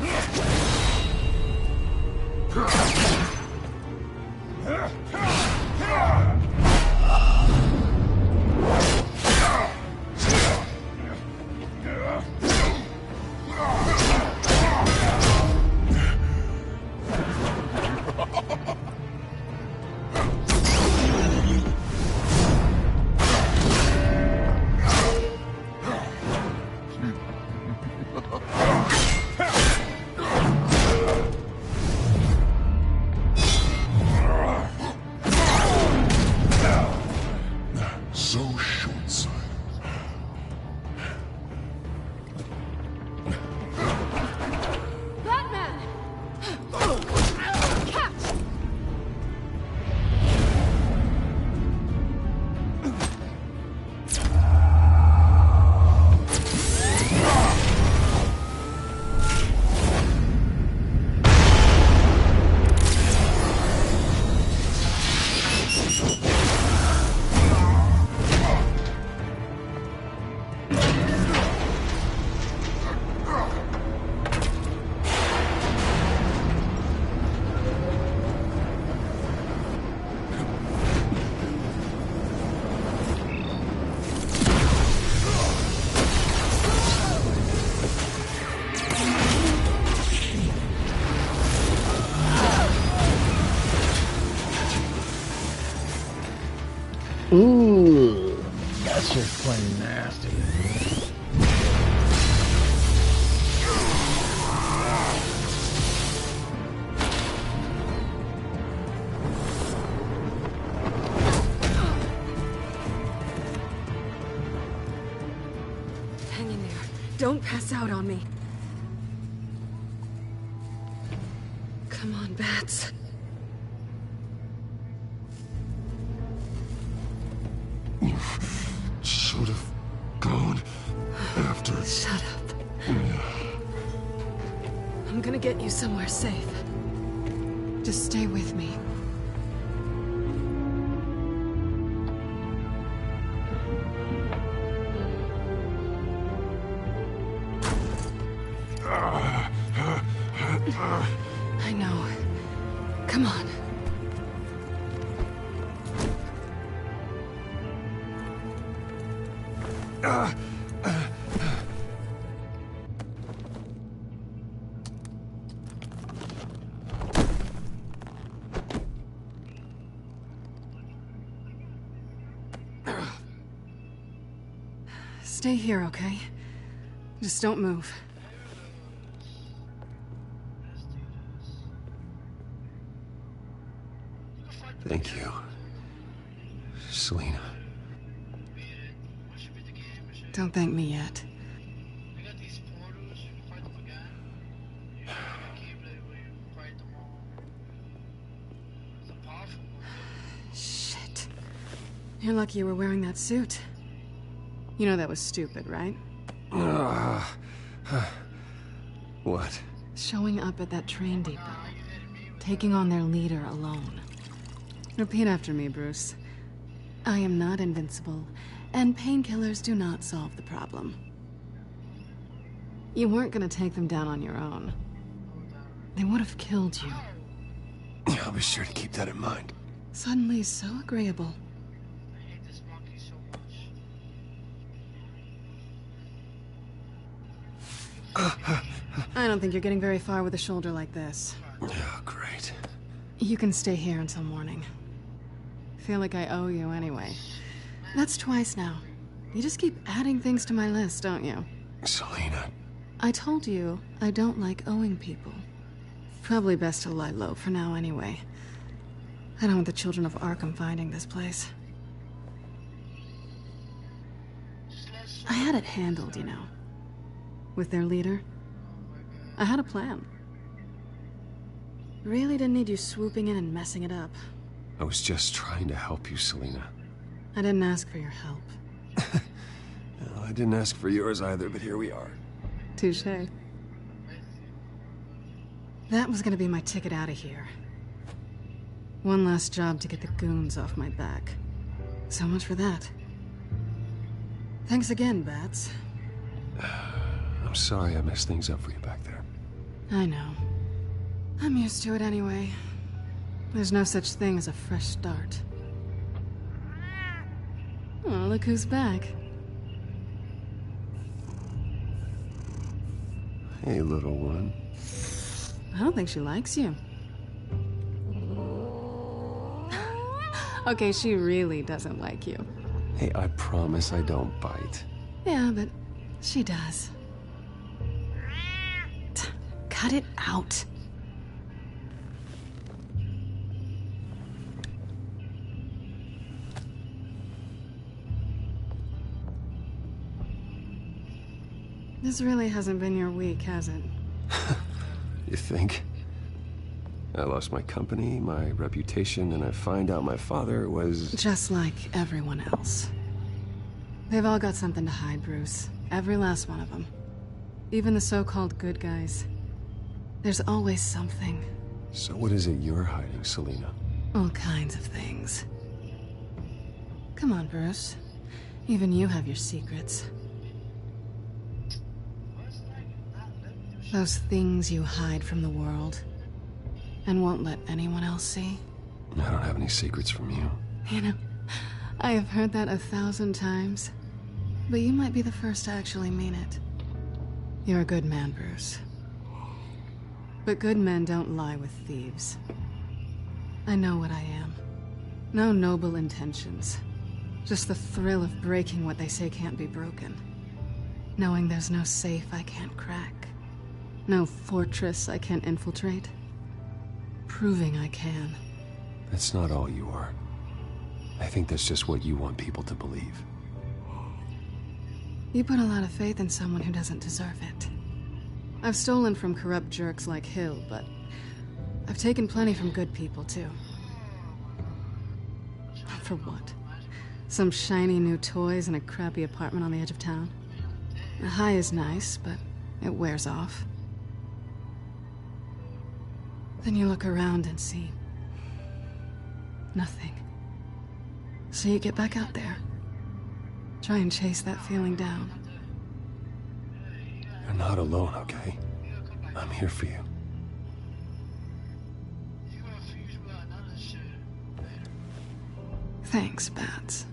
Ooh, that's just plain nasty. Hang in there. Don't pass out on me. Come on, Bats. Should have gone after. Shut up. I'm gonna get you somewhere safe. Just stay with me. I know. Come on. Stay here, okay? Just don't move. Thank you, Selina. Don't thank me yet. Shit. You're lucky you were wearing that suit. You know that was stupid, right? What? Showing up at that train depot. Taking on their leader alone. Repeat after me, Bruce. I am not invincible, and painkillers do not solve the problem. You weren't gonna take them down on your own. They would have killed you. I'll be sure to keep that in mind. Suddenly so agreeable. I don't think you're getting very far with a shoulder like this. Oh, great. You can stay here until morning. Feel like I owe you anyway. That's twice now. You just keep adding things to my list, don't you? Selina. I told you I don't like owing people. Probably best to lie low for now anyway. I don't want the children of Arkham finding this place. I had it handled, you know. With their leader. I had a plan. Really didn't need you swooping in and messing it up. I was just trying to help you, Selina. I didn't ask for your help. Well, I didn't ask for yours either, but here we are. Touché. That was gonna be my ticket out of here. One last job to get the goons off my back. So much for that. Thanks again, Bats. I'm sorry I messed things up for you back there. I know. I'm used to it anyway. There's no such thing as a fresh start. Oh, look who's back. Hey, little one. I don't think she likes you. Okay, she really doesn't like you. Hey, I promise I don't bite. Yeah, but she does. Cut it out. This really hasn't been your week, has it? You think? I lost my company, my reputation, and I find out my father was... Just like everyone else. They've all got something to hide, Bruce. Every last one of them. Even the so-called good guys. There's always something. So what is it you're hiding, Selina? All kinds of things. Come on, Bruce. Even you have your secrets. Those things you hide from the world. And won't let anyone else see. I don't have any secrets from you. You know, I have heard that 1,000 times. But you might be the first to actually mean it. You're a good man, Bruce. But good men don't lie with thieves. I know what I am. No noble intentions. Just the thrill of breaking what they say can't be broken. Knowing there's no safe I can't crack. No fortress I can't infiltrate. Proving I can. That's not all you are. I think that's just what you want people to believe. You put a lot of faith in someone who doesn't deserve it. I've stolen from corrupt jerks like Hill, but I've taken plenty from good people, too. For what? Some shiny new toys in a crappy apartment on the edge of town? The high is nice, but it wears off. Then you look around and see nothing. So you get back out there. Try and chase that feeling down. You're not alone, okay? I'm here for you. Thanks, Bats.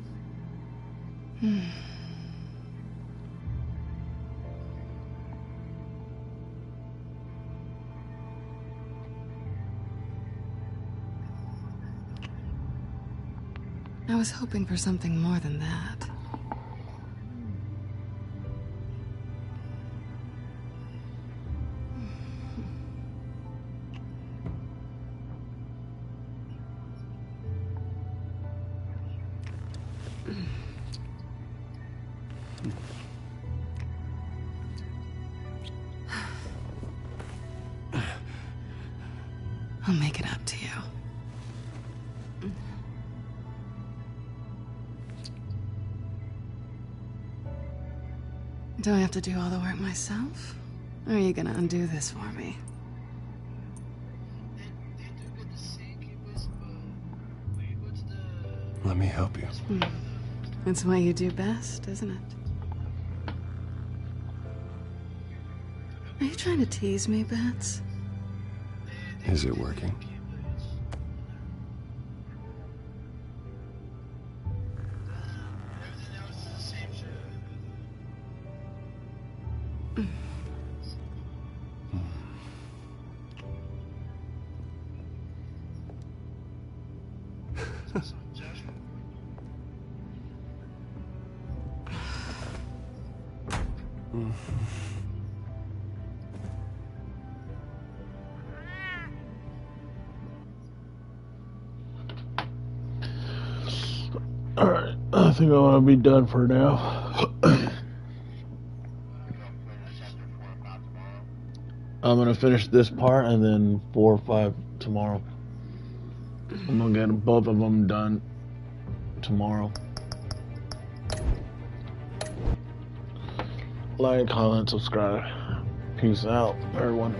I was hoping for something more than that. up to you. Do I have to do all the work myself? Or are you gonna undo this for me? Let me help you. It's what you do best, isn't it? Are you trying to tease me, Bats? Is it working? Alright, I think I want to be done for now. I'm going to finish this part and then 4 or 5 tomorrow. I'm going to get both of them done tomorrow. Like, comment, subscribe. Peace out, everyone.